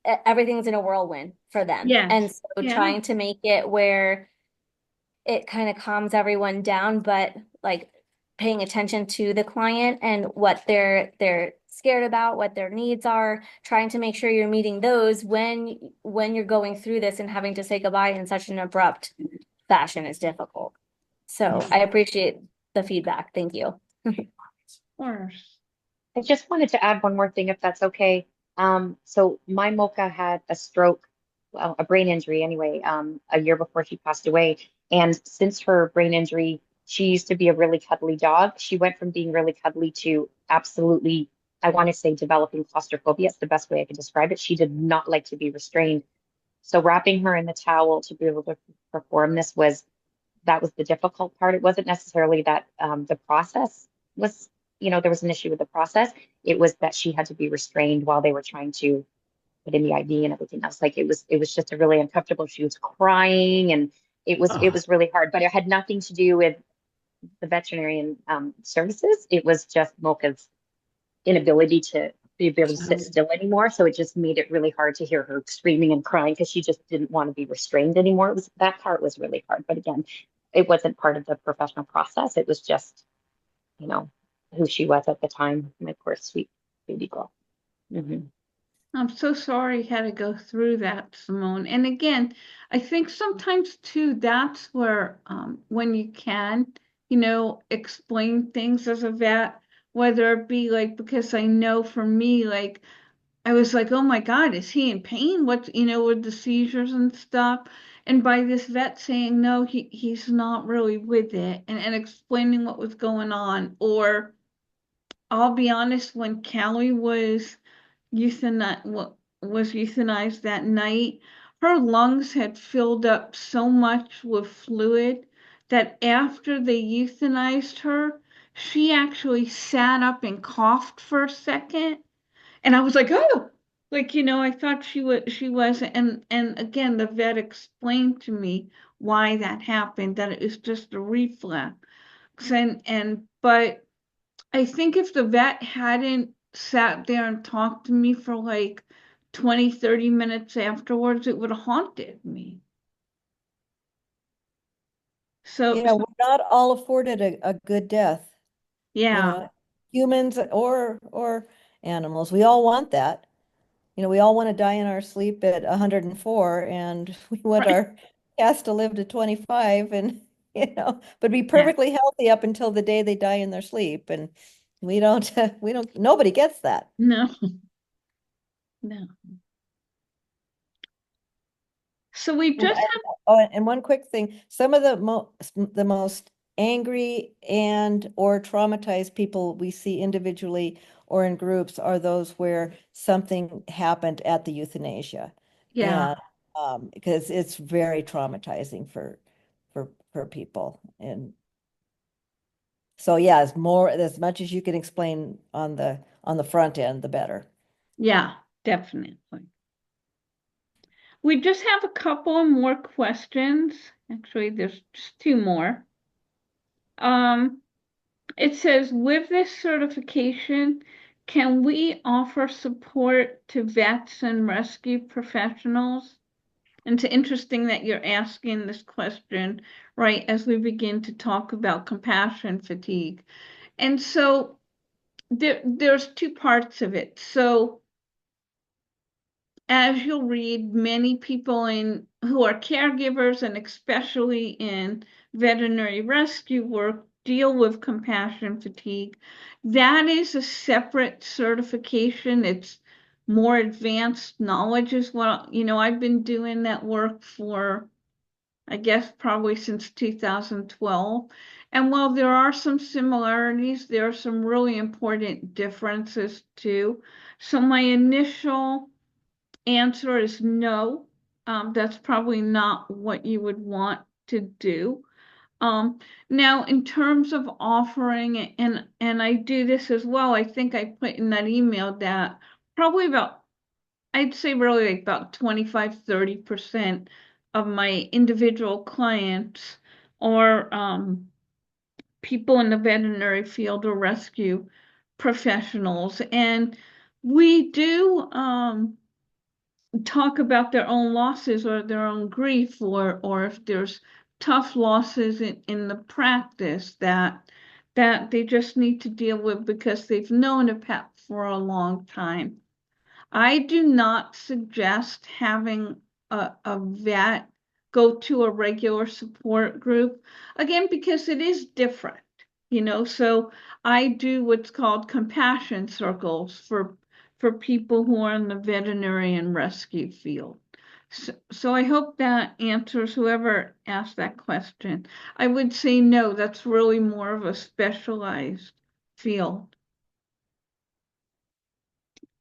Speaker 4: everything's in a whirlwind for them. And
Speaker 1: Yes.
Speaker 4: so
Speaker 1: Yeah.
Speaker 4: trying to make it where it kind of calms everyone down, but like paying attention to the client and what they're scared about, what their needs are, trying to make sure you're meeting those when you're going through this and having to say goodbye in such an abrupt fashion is difficult. So I appreciate the feedback. Thank you.
Speaker 1: Of course.
Speaker 5: I just wanted to add one more thing, if that's okay. So my Mocha had a stroke, well, a brain injury anyway, a year before she passed away. And since her brain injury, she used to be a really cuddly dog. She went from being really cuddly to absolutely, I want to say, developing claustrophobia. It's the best way I can describe it. She did not like to be restrained. So wrapping her in the towel to be able to perform this that was the difficult part. It wasn't necessarily that the process was, there was an issue with the process. It was that she had to be restrained while they were trying to put in the IV and everything else. Like it was just a really uncomfortable. She was crying and it was really hard. But it had nothing to do with the veterinarian services. It was just Mocha's inability to be able to sit still anymore. So it just made it really hard to hear her screaming and crying because she just didn't want to be restrained anymore. It was that part was really hard. But again, it wasn't part of the professional process. It was just, you know, who she was at the time. My poor sweet baby girl. Mm-hmm.
Speaker 1: I'm so sorry you had to go through that, Simone. And again, I think sometimes too, that's where when you can, explain things as a vet, whether it be like, because I know for me, like, I was like, oh my God, is he in pain? What, with the seizures and stuff. And by this vet saying, no, he's not really with it, and explaining what was going on. Or I'll be honest, when Callie was euthanized that night, her lungs had filled up so much with fluid that after they euthanized her, she actually sat up and coughed for a second. And I was like, oh, like, I thought she was, and again, the vet explained to me why that happened, that it was just a reflex. But I think if the vet hadn't sat there and talked to me for like 20, 30 minutes afterwards, it would have haunted me. So,
Speaker 2: We're not all afforded a good death,
Speaker 1: yeah,
Speaker 2: humans or animals. We all want that. We all want to die in our sleep at 104, and we want
Speaker 1: right.
Speaker 2: our cats to live to 25 and, but be
Speaker 1: Yeah,
Speaker 2: perfectly healthy up until the day they die in their sleep. And nobody gets that.
Speaker 1: no, no. So we
Speaker 2: And,
Speaker 1: just
Speaker 2: and- oh, and one quick thing, some of the most angry and or traumatized people we see individually or in groups are those where something happened at the euthanasia.
Speaker 1: yeah,
Speaker 2: And because it's very traumatizing for people. And so yeah, as much as you can explain on the front end, the better.
Speaker 1: yeah, definitely. We just have a couple of more questions. Actually, there's just two more. Um, It says, with this certification, can we offer support to vets and rescue professionals? And it's interesting that you're asking this question right as we begin to talk about compassion fatigue. And so there's two parts of it. So as you'll read, many people who are caregivers and especially in veterinary rescue work deal with compassion fatigue. That is a separate certification. It's more advanced knowledge is what, I've been doing that work for, I guess, probably since 2012. And while there are some similarities, there are some really important differences too. So my initial answer is no. That's probably not what you would want to do. Now, in terms of offering, and I do this as well, I think I put in that email that probably I'd say really like about 25, 30% of my individual clients or people in the veterinary field or rescue professionals. And we do talk about their own losses or their own grief, or if there's tough losses in the practice that they just need to deal with because they've known a pet for a long time. I do not suggest having a vet go to a regular support group, again, because it is different. So I do what's called compassion circles for people who are in the veterinary and rescue field. So I hope that answers whoever asked that question. I would say no, that's really more of a specialized field.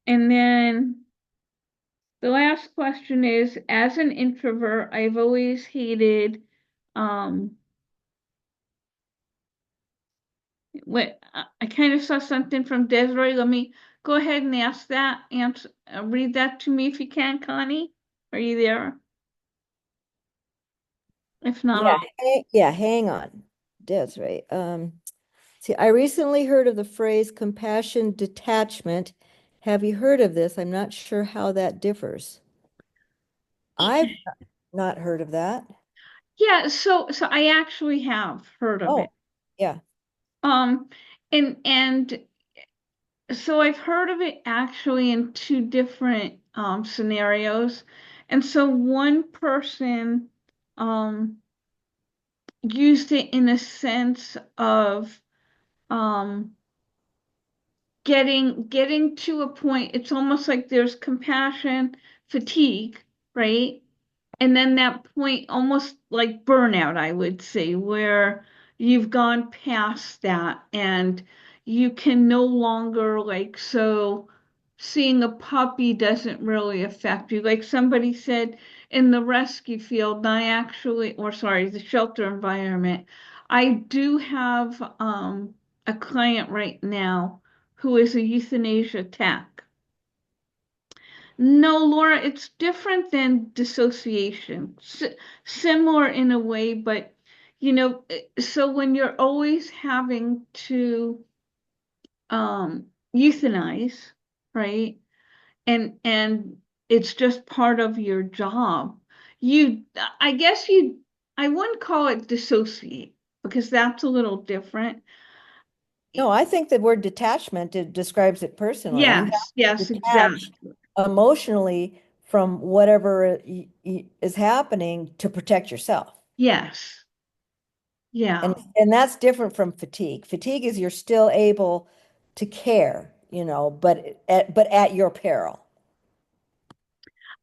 Speaker 1: And then the last question is, as an introvert, I've always hated what I kind of saw something from Desiree. Let me go ahead and ask that. Answer, read that to me if you can, Connie. Are you there? If not,
Speaker 2: Yeah, hang on. That's right. See, I recently heard of the phrase compassion detachment. Have you heard of this? I'm not sure how that differs. I've not heard of that.
Speaker 1: Yeah, so I actually have heard of it.
Speaker 2: Oh, yeah.
Speaker 1: Um, and so I've heard of it actually in two different scenarios. And so one person um used it in a sense of um getting to a point. It's almost like there's compassion fatigue, right? And then that point, almost like burnout, I would say, where you've gone past that and you can no longer, like, so seeing a puppy doesn't really affect you. Like somebody said in the rescue field, and I actually, or sorry, the shelter environment, I do have a client right now who is a euthanasia tech. No, Laura, it's different than dissociation. Similar in a way, but so when you're always having to euthanize, right? And it's just part of your job. You, I guess I wouldn't call it dissociate because that's a little different.
Speaker 2: No, I think the word detachment, it describes it personally. You have
Speaker 1: Yes, yes,
Speaker 2: to detach
Speaker 1: exactly.
Speaker 2: emotionally from whatever is happening to protect yourself.
Speaker 1: Yes, yeah.
Speaker 2: And that's different from fatigue. Fatigue is you're still able to care, but at your peril.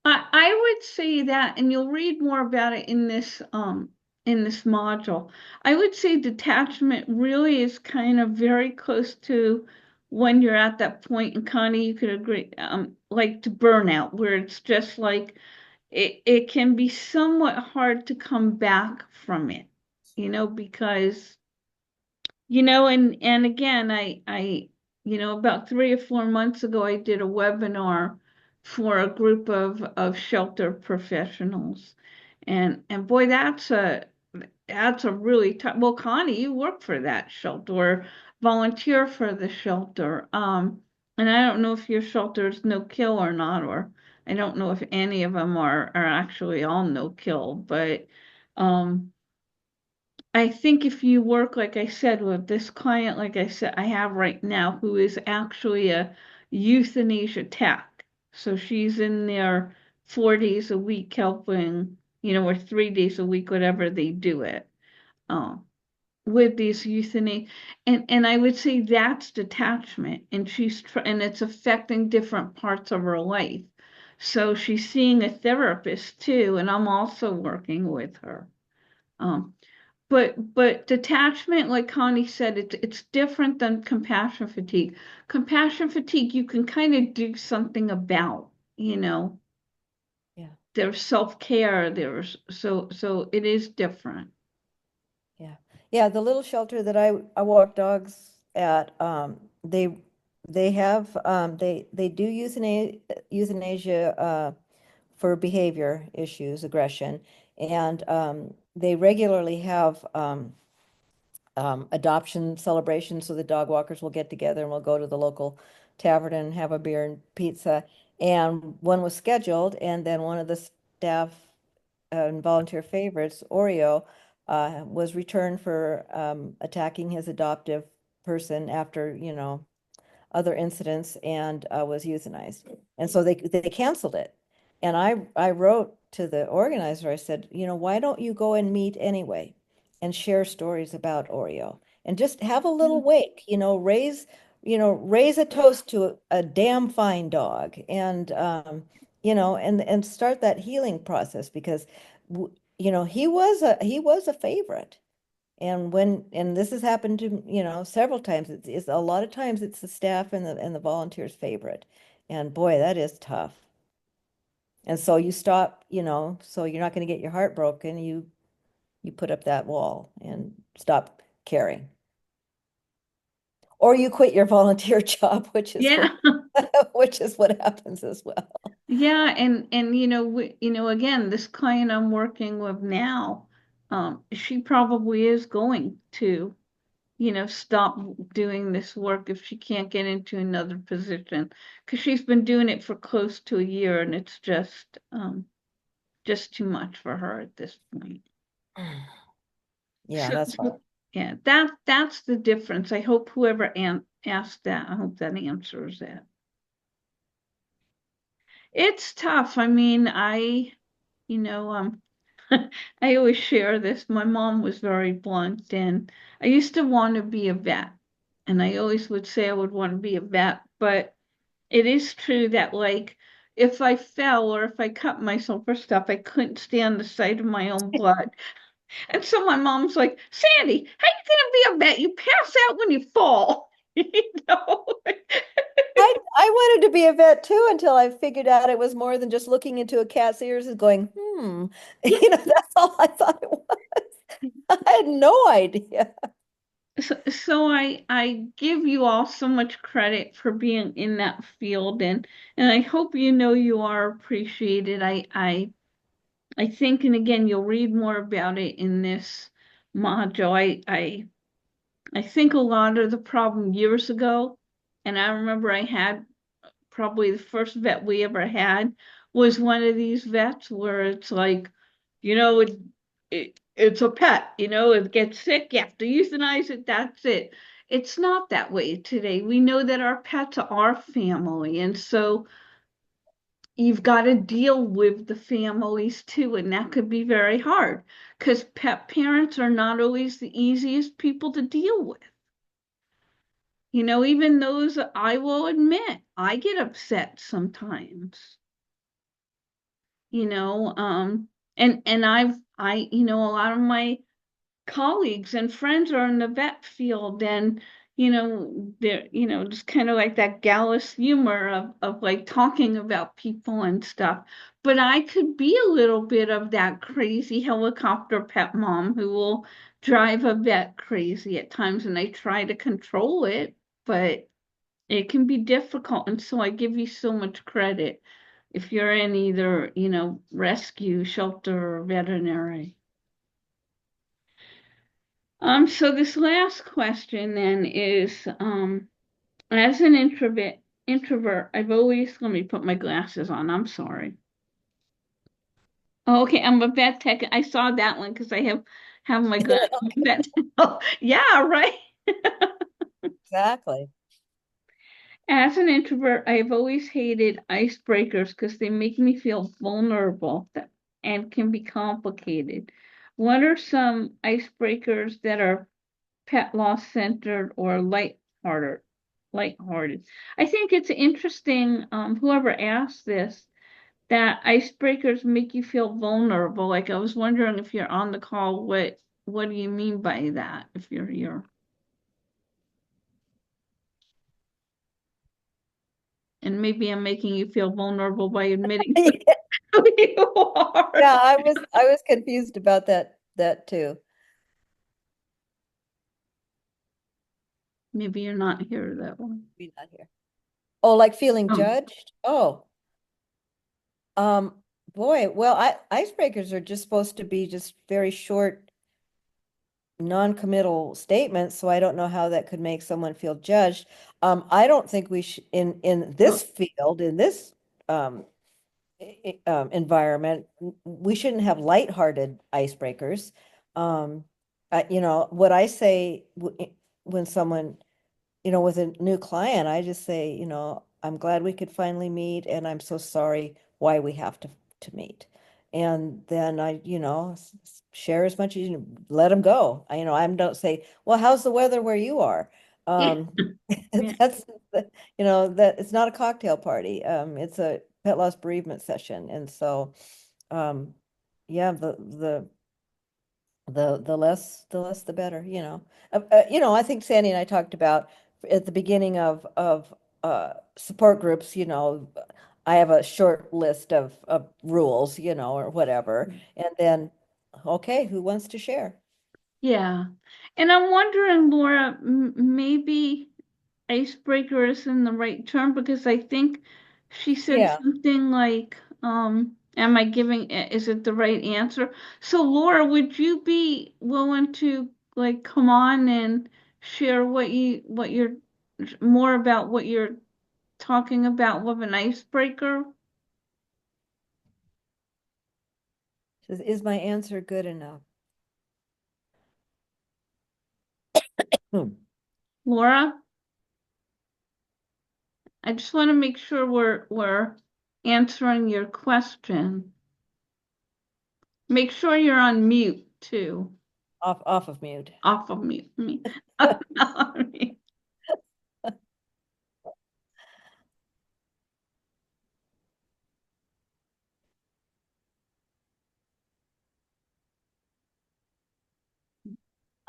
Speaker 1: I would say that, and you'll read more about it in this module. I would say detachment really is kind of very close to when you're at that point, and Connie, you could agree, like to burnout, where it's just like it can be somewhat hard to come back from it, because and again, about 3 or 4 months ago, I did a webinar for a group of shelter professionals, and boy, that's a really tough. Well, Connie, you work for that shelter or volunteer for the shelter, and I don't know if your shelter is no kill or not, or I don't know if any of them are actually all no kill, but um. I think if you work, like I said, with this client, like I said, I have right now, who is actually a euthanasia tech. So she's in there 4 days a week helping, or 3 days a week, whatever they do it, um, with these euthanasia. And I would say that's detachment. And and it's affecting different parts of her life. So she's seeing a therapist too, and I'm also working with her. Um, but detachment, like Connie said, it's different than compassion fatigue. Compassion fatigue, you can kind of do something about,
Speaker 2: Yeah.
Speaker 1: there's self-care, so it is different.
Speaker 2: Yeah. Yeah, the little shelter that I walk dogs at, they have they do euthanasia for behavior issues, aggression, and they regularly have adoption celebrations. So the dog walkers will get together and we'll go to the local tavern and have a beer and pizza. And one was scheduled, and then one of the staff and volunteer favorites, Oreo, was returned for attacking his adoptive person after, other incidents and was euthanized. And so they canceled it. And I wrote to the organizer, I said, why don't you go and meet anyway and share stories about Oreo and just have a little wake, raise a toast to a damn fine dog and and start that healing process because he was a favorite. And this has happened to, several times. It's a lot of times it's the staff and the volunteers' favorite. And boy, that is tough. And so you stop, so you're not going to get your heart broken. You put up that wall and stop caring. Or you quit your volunteer job, which is
Speaker 1: Yeah,
Speaker 2: what which is what happens as well.
Speaker 1: yeah, and again, this client I'm working with now, she probably is going to stop doing this work if she can't get into another position, because she's been doing it for close to a year and it's just too much for her at this point.
Speaker 2: Yeah,
Speaker 1: So,
Speaker 2: that's hard.
Speaker 1: yeah, that's the difference. I hope whoever asked that, I hope that answers that. It's tough. I mean, you know, I always share this. My mom was very blunt, and I used to want to be a vet, and I always would say I would want to be a vet, but it is true that, like, if I fell or if I cut myself or stuff, I couldn't stand the sight of my own blood. And so my mom's like, Sandy, how you gonna be a vet? You pass out when you fall. You know?
Speaker 2: I wanted to be a vet too until I figured out it was more than just looking into a cat's ears and going, hmm. That's all I thought it was. I had no idea.
Speaker 1: So I give you all so much credit for being in that field, and I hope you know you are appreciated. I think, and again, you'll read more about it in this module. I think a lot of the problem years ago, and I remember I had probably the first vet we ever had was one of these vets where it's like, it's a pet, it gets sick, you have to euthanize it, that's it. It's not that way today. We know that our pets are family, and so you've got to deal with the families too, and that could be very hard because pet parents are not always the easiest people to deal with. Even those, I will admit, I get upset sometimes, you know, and a lot of my colleagues and friends are in the vet field, and they're just kind of like that gallus humor of like talking about people and stuff, but I could be a little bit of that crazy helicopter pet mom who will drive a vet crazy at times, and I try to control it, but it can be difficult, and so I give you so much credit if you're in either rescue, shelter, or veterinary. So this last question then is, as an introvert, I've always, let me put my glasses on, I'm sorry. Oh, okay, I'm a vet tech. I saw that one because I have my glasses. Vet. Oh, yeah, right.
Speaker 2: Exactly.
Speaker 1: As an introvert, I've always hated icebreakers because they make me feel vulnerable and can be complicated. What are some icebreakers that are pet loss centered or lighthearted? I think it's interesting, whoever asked this, that icebreakers make you feel vulnerable. Like I was wondering if you're on the call, what do you mean by that if you're here? And maybe I'm making you feel vulnerable by admitting who you are.
Speaker 2: Yeah, I was confused about that too.
Speaker 1: Maybe you're not here that one.
Speaker 2: Be not here. Oh, like feeling
Speaker 1: Oh,
Speaker 2: judged? Oh, boy, well, icebreakers are just supposed to be just very short, non-committal statements, so I don't know how that could make someone feel judged. I don't think we should in this field, in this um environment, we shouldn't have lighthearted icebreakers. What I say when someone with a new client, I just say, I'm glad we could finally meet, and I'm so sorry why we have to meet. And then I, share as much as let them go. I don't say, well, how's the weather where you are?
Speaker 1: yeah,
Speaker 2: Um,
Speaker 1: yeah.
Speaker 2: that's, that it's not a cocktail party. It's a pet loss bereavement session. And so, yeah, the less the better, I think Sandy and I talked about at the beginning of support groups, I have a short list of rules, or whatever. And then, okay, who wants to share?
Speaker 1: Yeah. And I'm wondering, Laura, maybe icebreaker isn't the right term because I think she said
Speaker 2: Yeah.
Speaker 1: something like, am I giving, is it the right answer? So Laura, would you be willing to like come on and share what you're more about what you're talking about with an icebreaker?
Speaker 2: Is my answer good enough? Hmm.
Speaker 1: Laura, I just want to make sure we're answering your question. Make sure you're on mute too.
Speaker 2: Off of mute.
Speaker 1: Off of mute. Me.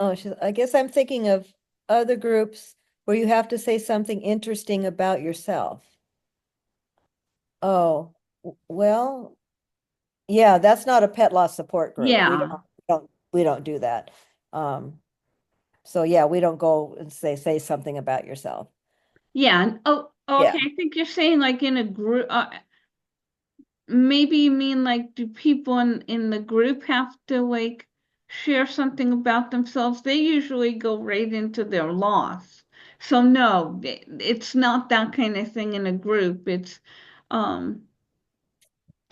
Speaker 2: Oh, I guess I'm thinking of other groups where you have to say something interesting about yourself. Oh, well, yeah, that's not a pet loss support group.
Speaker 1: Yeah.
Speaker 2: We don't do that. So yeah, we don't go and say something about yourself.
Speaker 1: Yeah. Oh,
Speaker 2: Yeah.
Speaker 1: okay. I think you're saying like in a group. Maybe you mean like, do people in the group have to like share something about themselves? They usually go right into their loss. So no, it's not that kind of thing in a group. It's um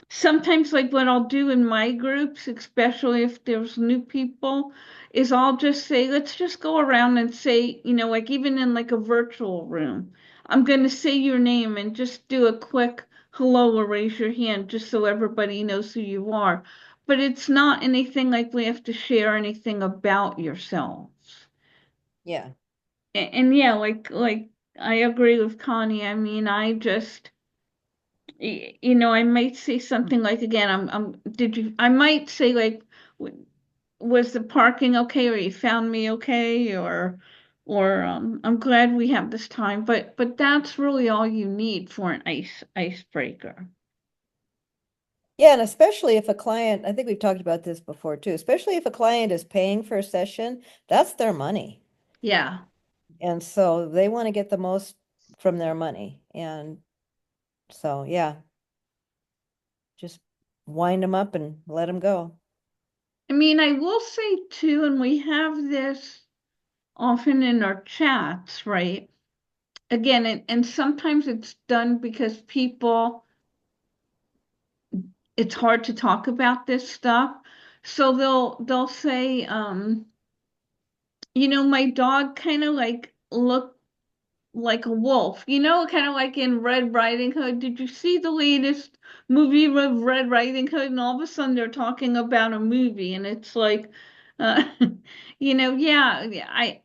Speaker 1: sometimes like what I'll do in my groups, especially if there's new people, is I'll just say, let's just go around and say, like even in like a virtual room, I'm going to say your name and just do a quick hello or raise your hand just so everybody knows who you are. But it's not anything like we have to share anything about yourselves.
Speaker 2: Yeah.
Speaker 1: And yeah, like I agree with Connie. I mean, I just I might say something like again, I might say like, was the parking okay, or you found me okay, or I'm glad we have this time, but that's really all you need for an icebreaker.
Speaker 2: Yeah, and especially if a client, I think we've talked about this before too, especially if a client is paying for a session, that's their money.
Speaker 1: Yeah.
Speaker 2: And so they want to get the most from their money. And so, yeah, just wind them up and let them go.
Speaker 1: I mean, I will say too, and we have this often in our chats, right? Again, and sometimes it's done because people it's hard to talk about this stuff. So they'll say, my dog kind of like looked like a wolf, kind of like in Red Riding Hood. Did you see the latest movie with Red Riding Hood? And all of a sudden they're talking about a movie, and it's like, uh, yeah,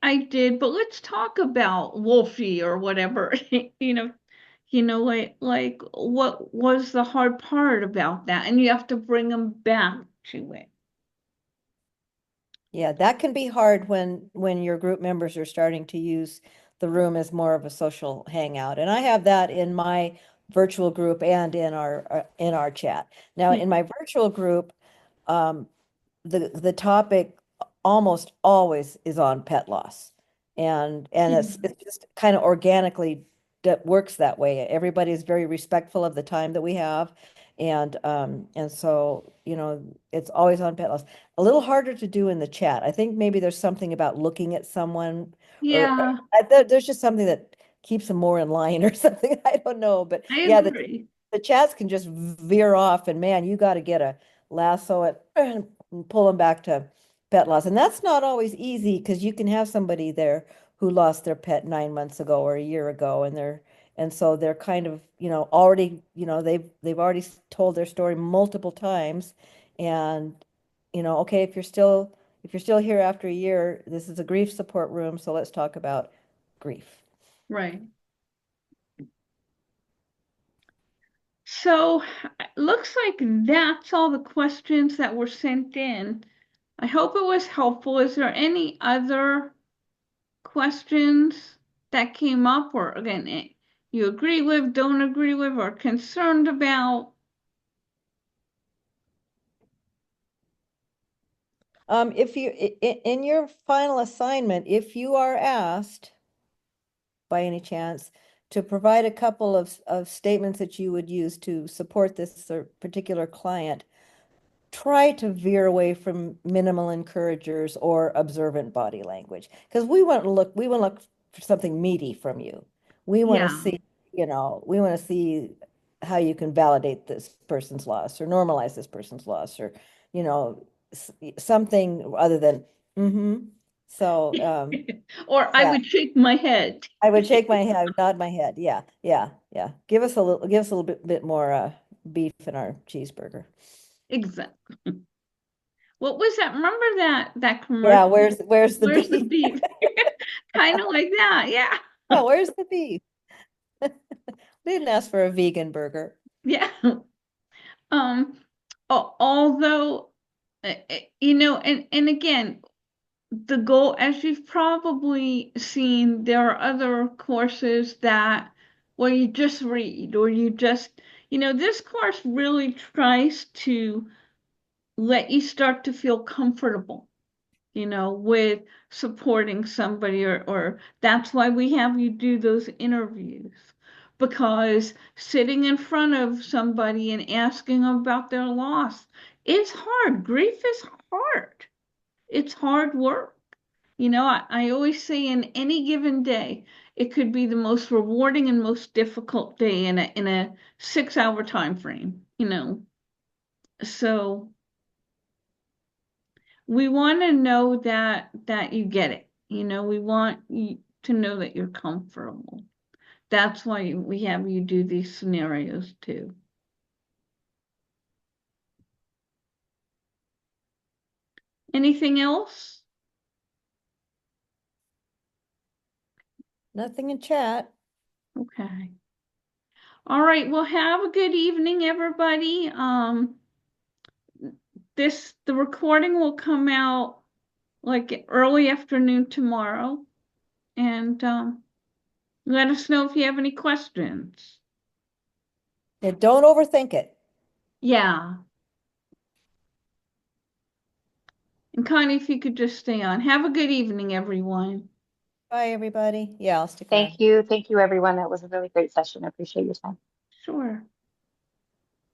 Speaker 1: I did, but let's talk about Wolfie or whatever, like what was the hard part about that? And you have to bring them back to it.
Speaker 2: Yeah, that can be hard when your group members are starting to use the room as more of a social hangout. And I have that in my virtual group and in our chat. Now,
Speaker 1: Yeah.
Speaker 2: in my virtual group, um, the topic almost always is on pet loss. And it's just kind of organically that works that way. Everybody is very respectful of the time that we have. And so, it's always on pet loss. A little harder to do in the chat. I think maybe there's something about looking at someone or
Speaker 1: Yeah,
Speaker 2: there's just something that keeps them more in line or something. I don't know. But
Speaker 1: I
Speaker 2: yeah,
Speaker 1: agree.
Speaker 2: the chats can just veer off and man, you got to get a lasso it and pull them back to pet loss. And that's not always easy because you can have somebody there who lost their pet 9 months ago or a year ago and so they're kind of, already, they've already told their story multiple times. And, okay, if you're still here after a year, this is a grief support room, so let's talk about grief.
Speaker 1: Right. So looks like that's all the questions that were sent in. I hope it was helpful. Is there any other questions that came up, or again, you agree with, don't agree with, or concerned about?
Speaker 2: If you in your final assignment, if you are asked by any chance to provide a couple of statements that you would use to support this particular client, try to veer away from minimal encouragers or observant body language because we want to look for something meaty from you. We want to
Speaker 1: Yeah.
Speaker 2: see, we want to see how you can validate this person's loss or normalize this person's loss or, you know, something other than, mm-hmm. So,
Speaker 1: Or I
Speaker 2: yeah,
Speaker 1: would shake my head.
Speaker 2: I would shake my head, I would nod my head. Yeah, yeah, yeah. Give us a little bit more beef in our cheeseburger.
Speaker 1: Exactly. What was that? Remember that
Speaker 2: Yeah,
Speaker 1: commercial?
Speaker 2: where's the
Speaker 1: Where's the
Speaker 2: beef?
Speaker 1: beef? Kind of like that. Yeah.
Speaker 2: Yeah, where's the beef? We didn't ask for a vegan burger.
Speaker 1: Yeah. Um, although, and again, the goal, as you've probably seen, there are other courses that where you just read or you just, this course really tries to let you start to feel comfortable, with supporting somebody or that's why we have you do those interviews. Because sitting in front of somebody and asking about their loss is hard. Grief is hard. It's hard work. I always say in any given day, it could be the most rewarding and most difficult day in a 6 hour time frame. So we want to know that you get it. We want you to know that you're comfortable. That's why we have you do these scenarios too. Anything else?
Speaker 2: Nothing in chat.
Speaker 1: Okay. All right. Well, have a good evening, everybody. The recording will come out like early afternoon tomorrow, and let us know if you have any questions.
Speaker 2: Yeah, don't overthink it.
Speaker 1: Yeah. And Connie, if you could just stay on. Have a good evening, everyone.
Speaker 2: Bye, everybody. Yeah, I'll stick around.
Speaker 5: Thank you, everyone. That was a really great session. I appreciate your time.
Speaker 1: Sure.